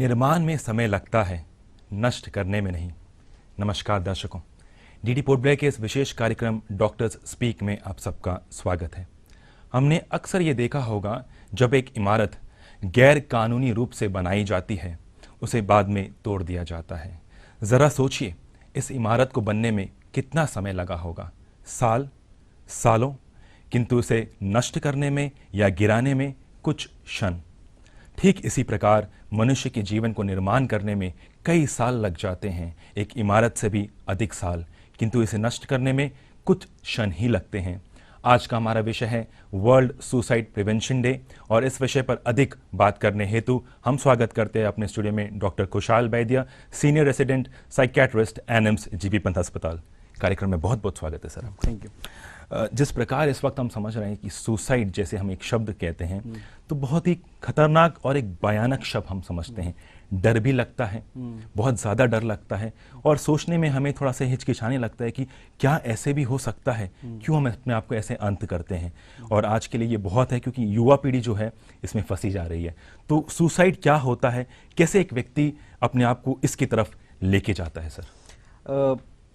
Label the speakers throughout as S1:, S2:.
S1: निर्माण में समय लगता है, नष्ट करने में नहीं। नमस्कार दर्शकों, डीडी पोर्ट ब्लेयर के इस विशेष कार्यक्रम डॉक्टर्स स्पीक में आप सबका स्वागत है। हमने अक्सर ये देखा होगा, जब एक इमारत गैर कानूनी रूप से बनाई जाती है, उसे बाद में तोड़ दिया जाता है। ज़रा सोचिए, इस इमारत को बनने में कितना समय लगा होगा, सालों, किंतु इसे नष्ट करने में या गिराने में कुछ क्षण। ठीक इसी प्रकार मनुष्य के जीवन को निर्माण करने में कई साल लग जाते हैं, एक इमारत से भी अधिक साल, किंतु इसे नष्ट करने में कुछ क्षण ही लगते हैं। आज का हमारा विषय है वर्ल्ड सुसाइड प्रिवेंशन डे, और इस विषय पर अधिक बात करने हेतु हम स्वागत करते हैं अपने स्टूडियो में doctor Kushal Vaidya, senior resident psychiatrist एनएम्स जीबी पंत अस्पताल। कार्यक्रम में बहुत बहुत स्वागत है सर आपका।
S2: Thank you.
S1: जिस प्रकार इस वक्त हम समझ रहे हैं कि सुसाइड जैसे हम एक शब्द कहते हैं, तो बहुत ही खतरनाक और एक भयानक शब्द हम समझते हैं। डर भी लगता है, बहुत ज़्यादा डर लगता है, और सोचने में हमें थोड़ा सा हिचकिचाने लगता है कि क्या ऐसे भी हो सकता है, क्यों हम अपने आप को ऐसे अंत करते हैं। और आज के लिए ये बहुत है, क्योंकि युवा पीढ़ी जो है इसमें फंसी जा रही है। तो सुसाइड क्या होता है, कैसे एक व्यक्ति अपने आप को इसकी तरफ लेके जाता है सर?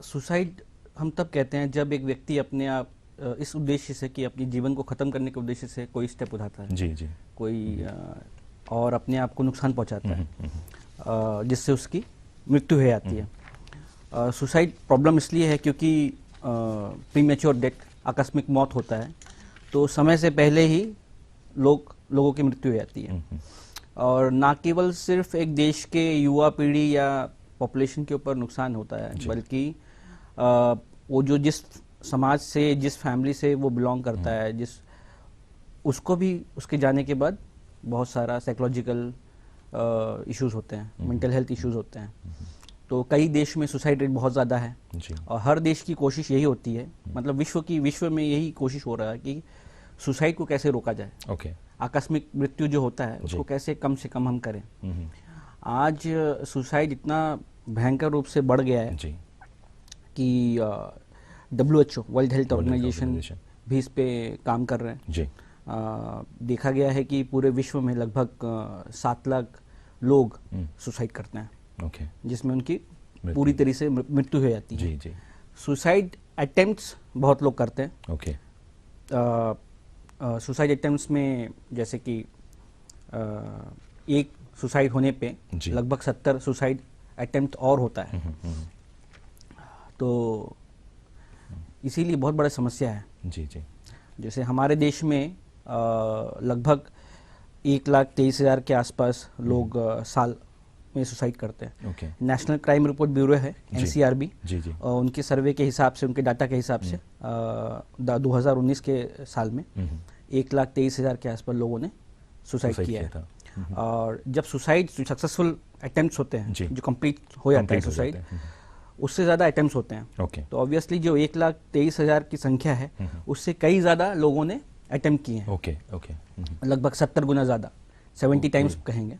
S2: सुसाइड हम तब कहते हैं जब एक व्यक्ति अपने आप इस उद्देश्य से कि अपने जीवन को ख़त्म करने के उद्देश्य से कोई स्टेप उठाता है,
S1: जी,
S2: कोई और अपने आप को नुकसान पहुंचाता है, जिससे उसकी मृत्यु हो जाती है। सुसाइड प्रॉब्लम इसलिए है क्योंकि प्रीमेच्योर डेथ, आकस्मिक मौत होता है, तो समय से पहले ही लोगों की मृत्यु हो जाती है। और ना केवल सिर्फ एक देश के युवा पीढ़ी या पॉपुलेशन के ऊपर नुकसान होता है, बल्कि वो जो जिस समाज से, जिस फैमिली से वो बिलोंग करता है, उसको भी उसके जाने के बाद बहुत सारा साइकोलॉजिकल इश्यूज होते हैं, मेंटल हेल्थ इश्यूज होते हैं। तो कई देश में सुसाइड रेट बहुत ज़्यादा है, और हर देश की कोशिश यही होती है, मतलब विश्व में यही कोशिश हो रहा है कि सुसाइड को कैसे रोका जाए। आकस्मिक मृत्यु जो होता है उसको कैसे कम से कम हम करें। आज सुसाइड इतना भयंकर रूप से बढ़ गया है कि WHO, वर्ल्ड हेल्थ ऑर्गेनाइजेशन भी इस पे काम कर रहे हैं। देखा गया है कि पूरे विश्व में लगभग 7 लाख लोग सुसाइड करते हैं, जिसमें उनकी पूरी तरह से मृत्यु हो जाती है। सुसाइड अटेम्प्ट्स बहुत लोग करते हैं। सुसाइड अटेम्प्ट्स में जैसे कि एक सुसाइड होने पे लगभग 70 सुसाइड अटेम्प्ट और होता है। तो इसीलिए बहुत बड़ा समस्या है। जैसे हमारे देश में लगभग 1,23,000 के आसपास लोग साल में सुसाइड करते हैं। नेशनल क्राइम रिपोर्ट ब्यूरो है, NCRB, उनके सर्वे के हिसाब से, उनके डाटा के हिसाब से 2019 के साल में 1,23,000 के आसपास लोगों ने सुसाइड किया है। और जब सुसाइड सक्सेसफुल अटेम्प्ट्स होते हैं, जो कंप्लीट हो जाता है सुसाइड, उससे ज़्यादा अटेम्प्ट्स होते हैं। तो ऑब्वियसली जो 1,23,000 की संख्या है, उससे कई ज़्यादा लोगों ने अटेम्प्ट किए हैं। लगभग 70 गुना ज़्यादा, 70 टाइम्स कहेंगे।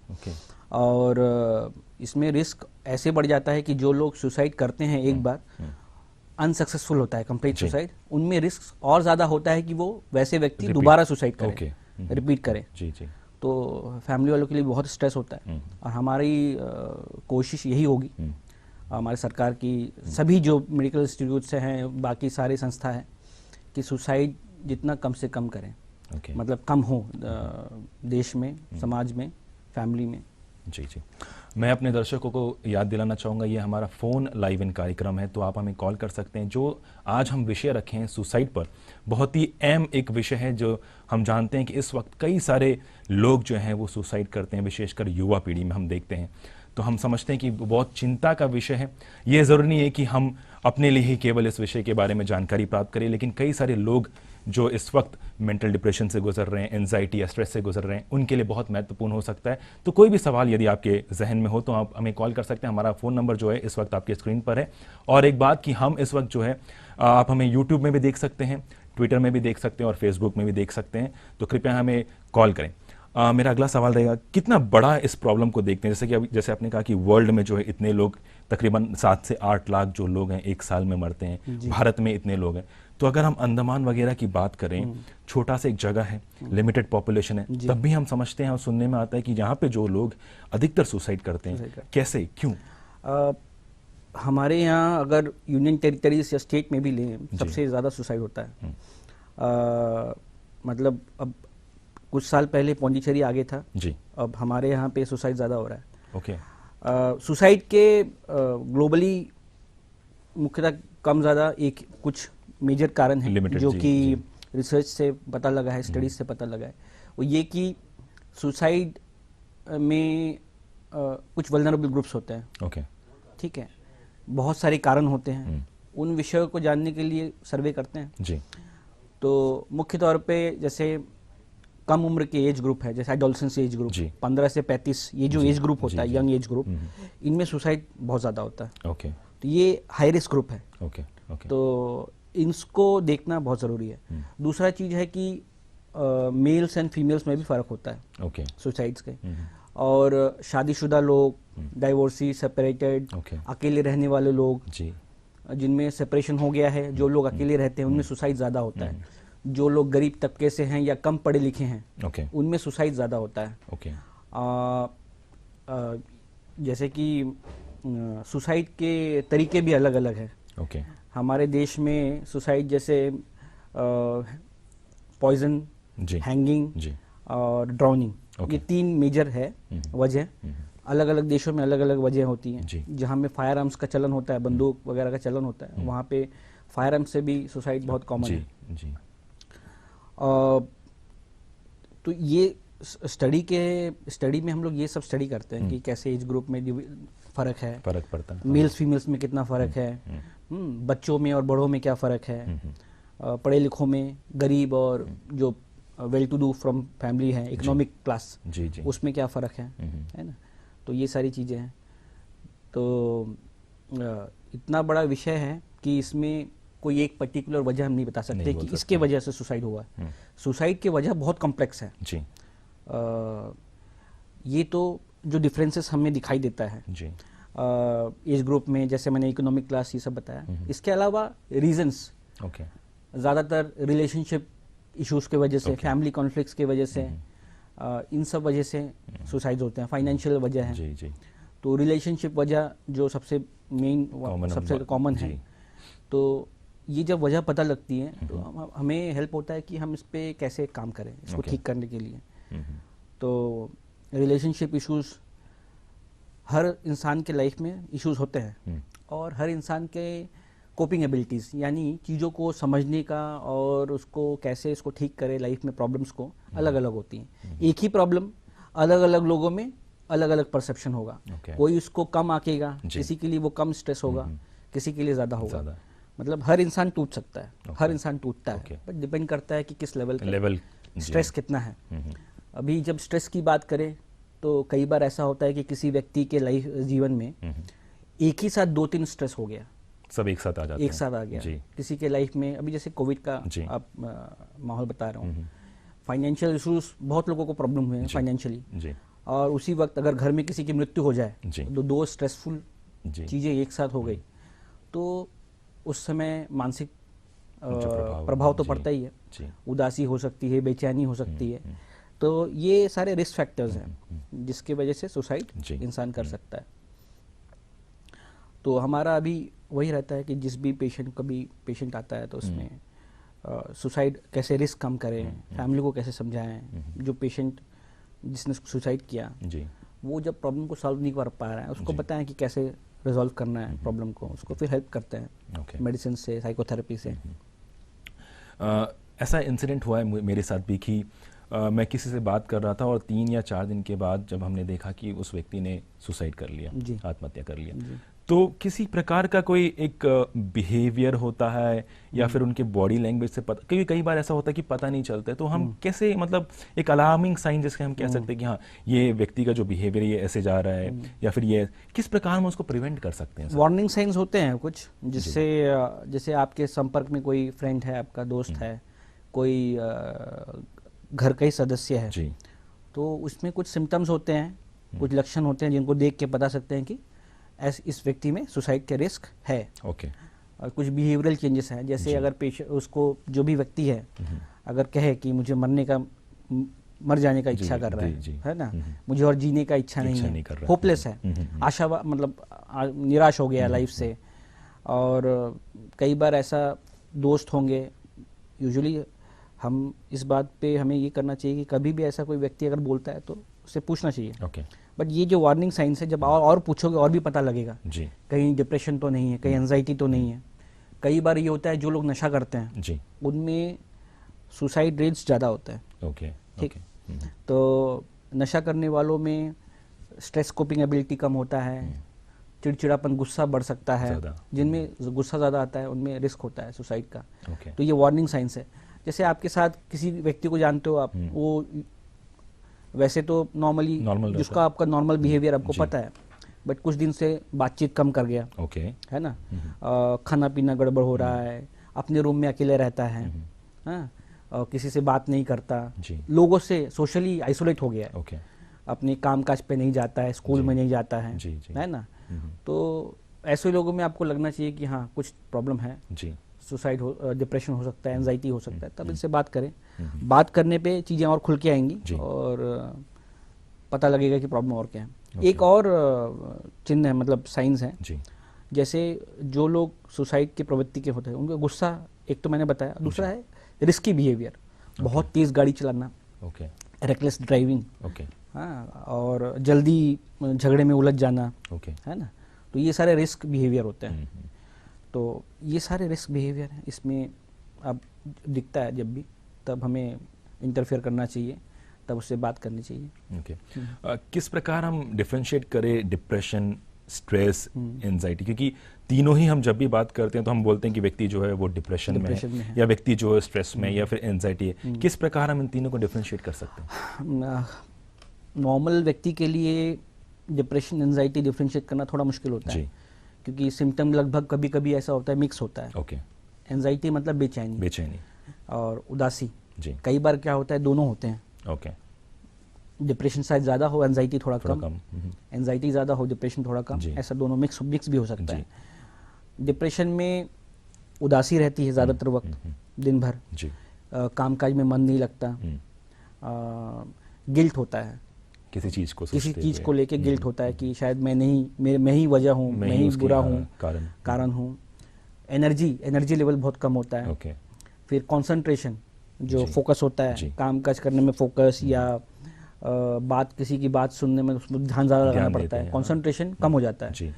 S2: और इसमें रिस्क ऐसे बढ़ जाता है कि जो लोग सुसाइड करते हैं एक बार, अनसक्सेसफुल होता है कंप्लीट सुसाइड, उनमें रिस्क और ज़्यादा होता है कि वो वैसे व्यक्ति दोबारा सुसाइड करें, रिपीट करें। तो फैमिली वालों के लिए बहुत स्ट्रेस होता है। और हमारी कोशिश यही होगी, हमारी सरकार की सभी जो मेडिकल इंस्टीट्यूट्स हैं, बाकी सारी संस्था है, कि सुसाइड जितना कम से कम करें, मतलब कम हो देश में, समाज में, फैमिली में।
S1: जी। मैं अपने दर्शकों को याद दिलाना चाहूँगा, ये हमारा फ़ोन लाइव इन कार्यक्रम है, तो आप हमें कॉल कर सकते हैं। जो आज हम विषय रखे हैं सुसाइड पर, बहुत ही अहम एक विषय है, जो हम जानते हैं कि इस वक्त कई सारे लोग जो हैं वो सुसाइड करते हैं, विशेषकर युवा पीढ़ी में हम देखते हैं। तो हम समझते हैं कि बहुत चिंता का विषय है। ये ज़रूरी नहीं है कि हम अपने लिए ही केवल इस विषय के बारे में जानकारी प्राप्त करें, लेकिन कई सारे लोग जो इस वक्त मेंटल डिप्रेशन से गुजर रहे हैं, एंजाइटी या स्ट्रेस से गुजर रहे हैं, उनके लिए बहुत महत्वपूर्ण हो सकता है। तो कोई भी सवाल यदि आपके जहन में हो तो आप हमें कॉल कर सकते हैं। हमारा फ़ोन नंबर जो है इस वक्त आपके स्क्रीन पर है। और एक बात कि हम इस वक्त जो है, आप हमें यूट्यूब में भी देख सकते हैं, ट्विटर में भी देख सकते हैं, और फेसबुक में भी देख सकते हैं। तो कृपया हमें कॉल करें। मेरा अगला सवाल रहेगा, कितना बड़ा इस प्रॉब्लम को देखते हैं, जैसे कि जैसे आपने कहा कि वर्ल्ड में जो है इतने लोग, तकरीबन 7 से 8 लाख जो लोग हैं एक साल में मरते हैं, भारत में इतने लोग हैं, तो अगर हम अंडमान वगैरह की बात करें, छोटा सा एक जगह है, लिमिटेड पॉपुलेशन है, तब भी हम समझते हैं और सुनने में आता है कि यहाँ पे जो लोग अधिकतर सुसाइड करते हैं, कैसे, क्यों?
S2: हमारे यहाँ अगर यूनियन टेरिटरीज या स्टेट में भी लें, सबसे ज़्यादा सुसाइड होता है। मतलब अब कुछ साल पहले पौंडीचेरी आगे था
S1: जी,
S2: अब हमारे यहाँ पे सुसाइड ज़्यादा हो रहा है।
S1: ओके।
S2: सुसाइड के ग्लोबली मुख्यतः कम ज़्यादा एक कुछ मेजर कारण है
S1: Limited,
S2: जो
S1: जी,
S2: कि
S1: जी।
S2: रिसर्च से पता लगा है, स्टडीज से पता लगा है। वो ये कि सुसाइड में कुछ वल्नरेबल ग्रुप्स होते हैं,
S1: ओके।
S2: ठीक है, बहुत सारे कारण होते हैं। उन विषयों को जानने के लिए सर्वे करते हैं।
S1: जी,
S2: तो मुख्य तौर पे जैसे कम उम्र के एज ग्रुप है, जैसे एडोलसेंस एज ग्रुप,
S1: जी।
S2: 15 से 35, ये जो
S1: जी,
S2: एज ग्रुप होता है,
S1: जी,
S2: यंग एज ग्रुप, इनमें सुसाइड बहुत ज़्यादा होता है।
S1: ओके,
S2: तो ये हाई रिस्क ग्रुप है,
S1: ओके, ओके।
S2: तो इनको देखना बहुत ज़रूरी है। दूसरा चीज़ है कि मेल्स एंड फीमेल्स में भी फ़र्क होता है
S1: ओके,
S2: सुसाइड्स के। और शादीशुदा लोग, डाइवोर्सी, सेपरेटेड,
S1: ओके।
S2: अकेले रहने वाले लोग,
S1: जी,
S2: जिनमें सेपरेशन हो गया है, जो लोग अकेले रहते हैं, उनमें सुसाइड ज़्यादा होता है। जो लोग गरीब तबके से हैं या कम पढ़े लिखे हैं,
S1: ओके,
S2: उनमें सुसाइड ज़्यादा होता है।
S1: ओके।
S2: जैसे कि सुसाइड के तरीके भी अलग अलग हैं।
S1: ओके,
S2: हमारे देश में सुसाइड जैसे पॉइजन,
S1: जी,
S2: हैंगिंग
S1: जी,
S2: और ड्राउनिंग,
S1: ओके।
S2: ये 3 मेजर है वजह। अलग अलग देशों में अलग अलग वजह होती
S1: जी।
S2: हैं। जहाँ में फायर आर्म्स का चलन होता है, बंदूक वगैरह का चलन होता है, वहाँ पे फायर आर्म्स से भी सुसाइड बहुत कॉमन
S1: जी,
S2: है।
S1: जी,
S2: तो ये स्टडी में हम लोग ये सब स्टडी करते हैं कि कैसे एज ग्रुप में फ़र्क है,
S1: फर्क पड़ता है।
S2: मेल्स फीमेल्स में कितना फ़र्क है, बच्चों में और बड़ों में क्या फ़र्क है, पढ़े लिखों में, गरीब और जो well to do from family है, इकोनॉमिक क्लास,
S1: जी, जी,
S2: उसमें क्या फ़र्क है ना। तो ये सारी चीज़ें हैं। तो इतना बड़ा विषय है कि इसमें कोई एक पर्टिकुलर वजह हम नहीं बता सकते
S1: नहीं बोल
S2: कि
S1: सकते।
S2: इसके वजह से सुसाइड हुआ है। सुसाइड की वजह बहुत कॉम्प्लेक्स है।
S1: जी,
S2: ये तो जो डिफरेंसेस हमें दिखाई देता है
S1: जी,
S2: एज ग्रुप में, जैसे मैंने इकोनॉमिक क्लास ये सब बताया, इसके अलावा रीजंस
S1: ओके,
S2: ज़्यादातर रिलेशनशिप इश्यूज के वजह से, फैमिली कॉन्फ्लिक्ट्स की वजह से, इन सब वजह से सुसाइड होते हैं। फाइनेंशियल वजह है,
S1: जी, जी,
S2: तो रिलेशनशिप वजह जो सबसे मेन, सबसे कॉमन है।
S1: जी।
S2: तो ये जब वजह पता लगती है तो हमें हेल्प होता है कि हम इस पे कैसे काम करें, इसको
S1: Okay.
S2: ठीक करने के लिए। तो रिलेशनशिप इश्यूज हर इंसान के लाइफ में इश्यूज होते हैं, और हर इंसान के कोपिंग एबिलिटीज़, यानी चीज़ों को समझने का और उसको कैसे इसको ठीक करे लाइफ में, प्रॉब्लम्स को अलग अलग होती हैं। एक ही प्रॉब्लम अलग अलग लोगों में अलग अलग परसेप्शन होगा।
S1: Okay.
S2: कोई उसको कम आकेगा,
S1: जी।
S2: किसी के लिए वो कम स्ट्रेस होगा, किसी के लिए ज़्यादा होगा।
S1: ज़्यादा।
S2: मतलब हर इंसान टूट सकता है,
S1: Okay.
S2: हर इंसान टूटता
S1: Okay.
S2: है, बट डिपेंड करता है कि किस लेवल
S1: लेवल,
S2: स्ट्रेस कितना है। अभी जब स्ट्रेस की बात करें तो कई बार ऐसा होता है कि किसी व्यक्ति के लाइफ जीवन में एक ही साथ 2-3 स्ट्रेस हो गया,
S1: सब एक साथ आ जाते हैं।
S2: एक साथ आ गया।
S1: जी,
S2: किसी के लाइफ में अभी जैसे कोविड का
S1: जी।
S2: आप माहौल बता रहा हूँ, फाइनेंशियल इश्यूज, बहुत लोगों को प्रॉब्लम हुए हैं
S1: जी।
S2: फाइनेंशियली,
S1: जी,
S2: और उसी वक्त अगर घर में किसी की मृत्यु हो जाए
S1: जी।
S2: तो 2 स्ट्रेसफुल
S1: जी,
S2: चीज़ें एक साथ हो गई, तो उस समय मानसिक
S1: जो
S2: प्रभाव तो
S1: जी,
S2: पड़ता ही है।
S1: जी,
S2: उदासी हो सकती है, बेचैनी हो सकती है। तो ये सारे रिस्क फैक्टर्स हैं जिसकी वजह से सुसाइड
S1: जी।
S2: इंसान कर सकता है। तो हमारा अभी वही रहता है कि जिस भी पेशेंट आता है तो उसमें सुसाइड कैसे रिस्क कम करें, फैमिली को कैसे समझाएं। जो पेशेंट जिसने सुसाइड किया,
S1: जी,
S2: वो जब प्रॉब्लम को सॉल्व नहीं कर पा रहा है, उसको
S1: जी।
S2: बताएं कि कैसे रिजॉल्व करना है प्रॉब्लम को, उसको फिर हेल्प करते हैं
S1: ओके।
S2: मेडिसिन से, साइकोथेरेपी से।
S1: ऐसा इंसिडेंट हुआ है मेरे साथ भी कि मैं किसी से बात कर रहा था और 3 या 4 दिन के बाद जब हमने देखा कि उस व्यक्ति ने सुसाइड कर लिया,
S2: जी।
S1: आत्महत्या कर लिया,
S2: जी।
S1: तो किसी प्रकार का कोई एक बिहेवियर होता है या फिर उनके बॉडी लैंग्वेज से पता, क्योंकि कई बार ऐसा होता है कि पता नहीं चलता है, तो हम कैसे, मतलब एक अलार्मिंग साइन जिसके हम कह सकते हैं कि हाँ ये व्यक्ति का जो बिहेवियर ये ऐसे जा रहा है, या फिर ये किस प्रकार हम उसको प्रिवेंट कर सकते हैं?
S2: वार्निंग साइंस होते हैं कुछ, जिससे जैसे आपके संपर्क में कोई फ्रेंड है, आपका दोस्त है, कोई घर का ही सदस्य है,
S1: जी,
S2: तो उसमें कुछ सिम्टम्स होते हैं, कुछ लक्षण होते हैं जिनको देख के बता सकते हैं कि इस व्यक्ति में सुसाइड के रिस्क है।
S1: ओके।
S2: कुछ बिहेवियरल चेंजेस हैं, जैसे अगर पेशेंट उसको जो भी व्यक्ति है अगर कहे कि मुझे मर जाने का इच्छा कर रहा है ना, मुझे और जीने का इच्छा नहीं है, होपलेस है, आशा मतलब निराश हो गया लाइफ से। और कई बार ऐसा दोस्त होंगे, यूजुअली हम इस बात पे हमें ये करना चाहिए कि कभी भी ऐसा कोई व्यक्ति अगर बोलता है तो उससे पूछना चाहिए। बट ये जो वार्निंग साइंस है, जब और पूछोगे और भी पता लगेगा कहीं डिप्रेशन तो नहीं है, कहीं एंजाइटी तो नहीं है। कई बार ये होता है जो लोग नशा करते हैं उनमें सुसाइड रेट्स ज़्यादा होता है। ठीक, तो नशा करने वालों में स्ट्रेस कोपिंग एबिलिटी कम होता है, चिड़चिड़ापन, गुस्सा बढ़ सकता है। जिनमें गुस्सा ज़्यादा आता है उनमें रिस्क होता है सुसाइड का। तो ये वार्निंग साइंस है। जैसे आपके साथ किसी व्यक्ति को जानते हो आप, वो वैसे तो नॉर्मली जिसका आपका नॉर्मल बिहेवियर आपको पता है, बट कुछ दिन से बातचीत कम कर गया, है ना, खाना पीना गड़बड़ हो रहा है, अपने रूम में अकेले रहता है, हाँ, किसी से बात नहीं करता, लोगों से सोशली आइसोलेट हो गया है, अपने काम काज पे नहीं जाता है, स्कूल में नहीं जाता है ना। तो ऐसे लोगों में आपको लगना चाहिए कि हाँ कुछ प्रॉब्लम है, सुसाइड हो, डिप्रेशन हो सकता है, एंजाइटी हो सकता है, तब इनसे बात करें। बात करने पे चीज़ें और खुल के आएंगी और पता लगेगा कि प्रॉब्लम और क्या है। एक और चिन्ह है, मतलब साइंस है, जैसे जो लोग सुसाइड की प्रवृत्ति के होते हैं उनका गुस्सा, एक तो मैंने बताया, दूसरा है रिस्की बिहेवियर, बहुत तेज गाड़ी चलाना, रेकलेस ड्राइविंग, हाँ, और जल्दी झगड़े में उलझ जाना, है ना। तो ये सारे रिस्क बिहेवियर होते हैं। तो ये सारे रिस्क बिहेवियर हैं, इसमें अब दिखता है जब भी, तब हमें इंटरफेयर करना चाहिए, तब उससे बात करनी चाहिए।
S1: किस प्रकार हम डिफरेंशिएट करें डिप्रेशन, स्ट्रेस, एंजाइटी, क्योंकि तीनों ही हम जब भी बात करते हैं तो हम बोलते हैं कि व्यक्ति जो है वो डिप्रेशन में है, या व्यक्ति जो है स्ट्रेस में, या फिर एंजाइटी है। किस प्रकार हम इन तीनों को डिफरेंशिएट कर सकते हैं?
S2: नॉर्मल व्यक्ति के लिए डिप्रेशन, एंजाइटी डिफरेंशिएट करना थोड़ा मुश्किल होता है, क्योंकि सिम्टम लगभग कभी कभी ऐसा होता है, मिक्स होता है। एंजाइटी मतलब बेचैनी और उदासी। कई बार क्या होता है, दोनों होते हैं। डिप्रेशन शायद ज़्यादा हो, एंजाइटी थोड़ा कम, एंजाइटी ज़्यादा हो, डिप्रेशन थोड़ा कम, ऐसा दोनों मिक्स भी हो सकता है। डिप्रेशन में उदासी रहती है ज़्यादातर वक्त, दिन भर कामकाज में मन नहीं लगता, गिल्ट होता है, किसी चीज़ को लेके गिल्ट होता है कि शायद मैं ही वजह हूँ, मैं ही बुरा हूँ, कारण हूँ। एनर्जी लेवल बहुत कम होता है। फिर कंसंट्रेशन, जो फोकस होता है, काम काज करने में फोकस, या किसी की बात सुनने में उसमें ध्यान ज़्यादा लगाना पड़ता है, कंसंट्रेशन कम हो जाता है।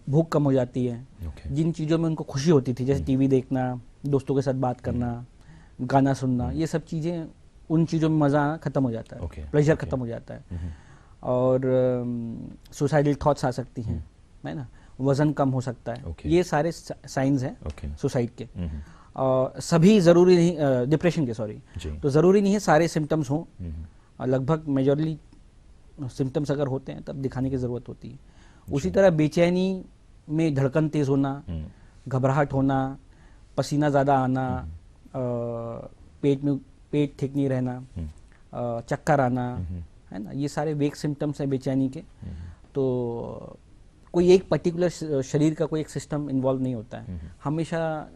S2: भूख कम हो जाती है। जिन चीज़ों में उनको खुशी होती थी, जैसे टीवी देखना, दोस्तों के साथ बात करना, गाना सुनना, ये सब चीज़ें, उन चीज़ों में मज़ा आना खत्म हो जाता है, प्लेजर खत्म हो जाता है। और सुसाइडल थॉट्स आ सकती हैं, है ना, वज़न कम हो सकता है। ये सारे साइंस हैं सुसाइड के। सभी ज़रूरी नहीं, डिप्रेशन के, सॉरी, तो ज़रूरी नहीं है सारे सिम्टम्स हों। लगभग मेजॉरली सिम्टम्स अगर होते हैं तब दिखाने की ज़रूरत होती है। उसी तरह बेचैनी में धड़कन तेज़ होना, घबराहट होना, पसीना ज़्यादा आना, पेट ठीक नहीं रहना, चक्कर आना, है ना, ये सारे वेक सिम्टम्स हैं बेचैनी के। तो कोई एक पर्टिकुलर शरीर का कोई एक सिस्टम इन्वॉल्व नहीं होता है, हमेशा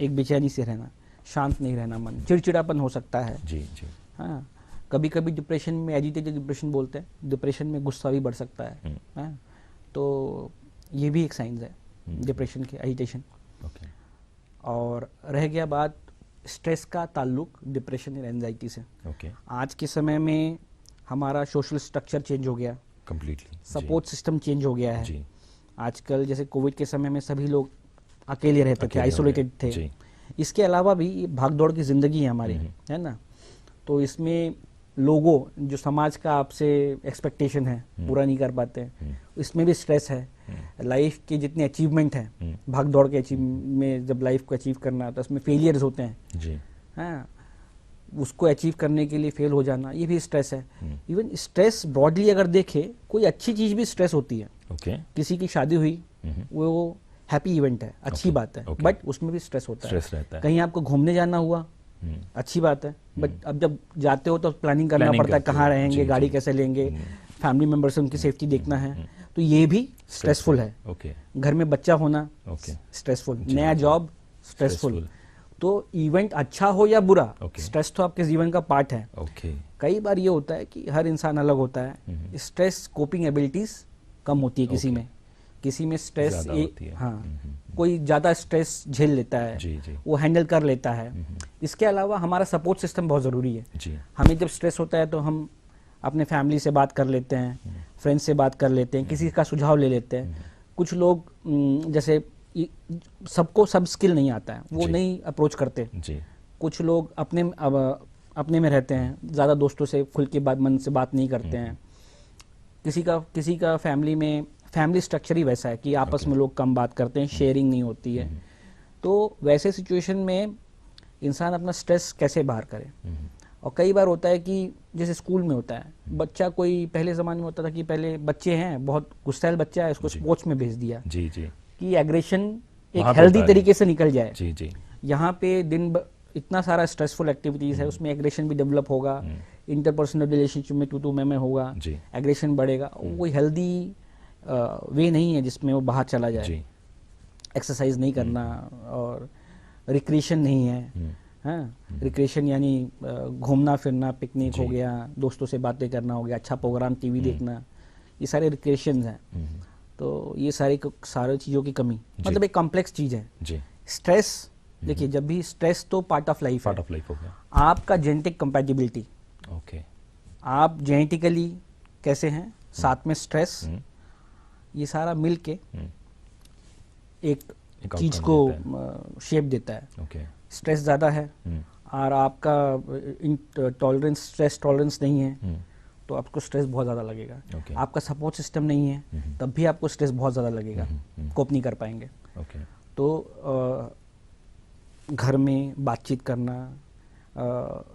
S2: एक बेचैनी से रहना, शांत नहीं रहना, मन चिड़चिड़ापन हो सकता है। हाँ, कभी कभी डिप्रेशन में, एजिटेटेड डिप्रेशन बोलते हैं, डिप्रेशन में गुस्सा भी बढ़ सकता है। हाँ, तो ये भी एक साइंस है डिप्रेशन के, एजिटेशन। और रह गया बात स्ट्रेस का ताल्लुक डिप्रेशन और एंजाइटी से। आज के समय में हमारा सोशल स्ट्रक्चर चेंज हो गया कंप्लीटली, सपोर्ट सिस्टम चेंज हो गया है। आजकल जैसे कोविड के समय में सभी लोग अकेले रहते थे, आइसोलेटेड थे। इसके अलावा भी भागदौड़ की ज़िंदगी है हमारी, है ना, तो इसमें लोगों, जो समाज का आपसे एक्सपेक्टेशन है पूरा नहीं कर पाते हैं, इसमें भी स्ट्रेस है। लाइफ के जितने अचीवमेंट हैं, भागदौड़ के अचीव में जब लाइफ को अचीव करना है तो उसमें फेलियर्स होते हैं। हाँ, उसको अचीव करने के लिए फेल हो जाना, ये भी स्ट्रेस है। इवन स्ट्रेस ब्रॉडली अगर देखे, कोई अच्छी चीज़ भी स्ट्रेस होती है। किसी की शादी हुई, वो हैप्पी इवेंट है, अच्छी बात है, बट उसमें भी स्ट्रेस होता है। कहीं आपको घूमने जाना हुआ, अच्छी बात है, बट अब जब जाते हो तो प्लानिंग करना पड़ता है, कहाँ रहेंगे, गाड़ी कैसे लेंगे, फैमिली मेम्बर से उनकी सेफ्टी देखना है। तो ये भी स्ट्रेसफुल है।
S1: ओके
S2: घर में बच्चा होना
S1: ओके
S2: स्ट्रेसफुल,
S1: जी,
S2: नया
S1: जी।
S2: Job stressful.
S1: Stressful।
S2: तो इवेंट अच्छा हो या बुरा,
S1: Okay।
S2: स्ट्रेस तो आपके जीवन का पार्ट है।
S1: ओके
S2: कई बार ये होता है कि हर इंसान अलग होता है, स्ट्रेस कोपिंग एबिलिटीज कम होती है किसी
S1: Okay।
S2: में, किसी में स्ट्रेस
S1: ज़्यादा होती है।
S2: हाँ, कोई ज़्यादा स्ट्रेस झेल लेता है,
S1: जी जी
S2: वो हैंडल कर लेता है। इसके अलावा हमारा सपोर्ट सिस्टम बहुत ज़रूरी है।
S1: जी
S2: हमें जब स्ट्रेस होता है तो हम अपने फैमिली से बात कर लेते हैं, फ्रेंड्स से बात कर लेते हैं, किसी का सुझाव ले लेते हैं। कुछ लोग जैसे सबको सब स्किल नहीं आता है, वो
S1: जी।
S2: नहीं अप्रोच करते।
S1: जी
S2: कुछ लोग अपने में रहते हैं, ज़्यादा दोस्तों से खुल के मन से बात नहीं करते हैं। किसी का फैमिली स्ट्रक्चर ही वैसा है कि आपस में लोग कम बात करते हैं, शेयरिंग नहीं होती है। तो वैसे सिचुएशन में इंसान अपना स्ट्रेस कैसे बाहर करे। और कई बार होता है कि जैसे स्कूल में होता है, बच्चा कोई पहले ज़माने में होता था कि पहले बच्चे हैं, बहुत गुस्सैल बच्चा है, उसको
S1: जी।
S2: स्पोर्ट्स में भेज दिया
S1: जी जी
S2: कि एग्रेशन एक
S1: वहाँ पे
S2: हेल्दी
S1: उतारे।
S2: तरीके से निकल जाए।
S1: जी जी
S2: यहाँ पे इतना सारा स्ट्रेसफुल एक्टिविटीज़ है, उसमें एग्रेशन भी डेवलप होगा, इंटरपर्सनल रिलेशनशिप में टू में होगा,
S1: जी
S2: एग्रेशन बढ़ेगा। वो हेल्दी वे नहीं है जिसमें वो बाहर चला जाए।
S1: जी
S2: एक्सरसाइज नहीं करना और रिक्रिएशन नहीं है। हाँ, रिक्रिएशन यानी घूमना फिरना, पिकनिक
S1: जी।
S2: हो गया, दोस्तों से बातें करना हो गया, अच्छा प्रोग्राम टीवी देखना, ये सारे रिक्रिएशन हैं। तो ये सारी चीज़ों की कमी, मतलब एक कॉम्प्लेक्स चीज़ है।
S1: जी
S2: स्ट्रेस, देखिए जब भी स्ट्रेस तो पार्ट ऑफ लाइफ है।
S1: पार्ट ऑफ लाइफ हो गया।
S2: आपका जेनेटिक कंपैटिबिलिटी,
S1: ओके
S2: आप जेनेटिकली कैसे हैं, साथ में स्ट्रेस, ये सारा मिल के एक
S1: एक
S2: चीज
S1: outcome
S2: को
S1: देता
S2: शेप देता है।
S1: ओके
S2: स्ट्रेस ज़्यादा है और आपका टॉलरेंस, स्ट्रेस टॉलरेंस नहीं है, तो आपको स्ट्रेस बहुत ज़्यादा लगेगा।
S1: ओके
S2: आपका सपोर्ट सिस्टम नहीं है, तब भी आपको स्ट्रेस बहुत ज़्यादा लगेगा, कोप नहीं कर पाएंगे।
S1: ओके
S2: तो घर में बातचीत करना,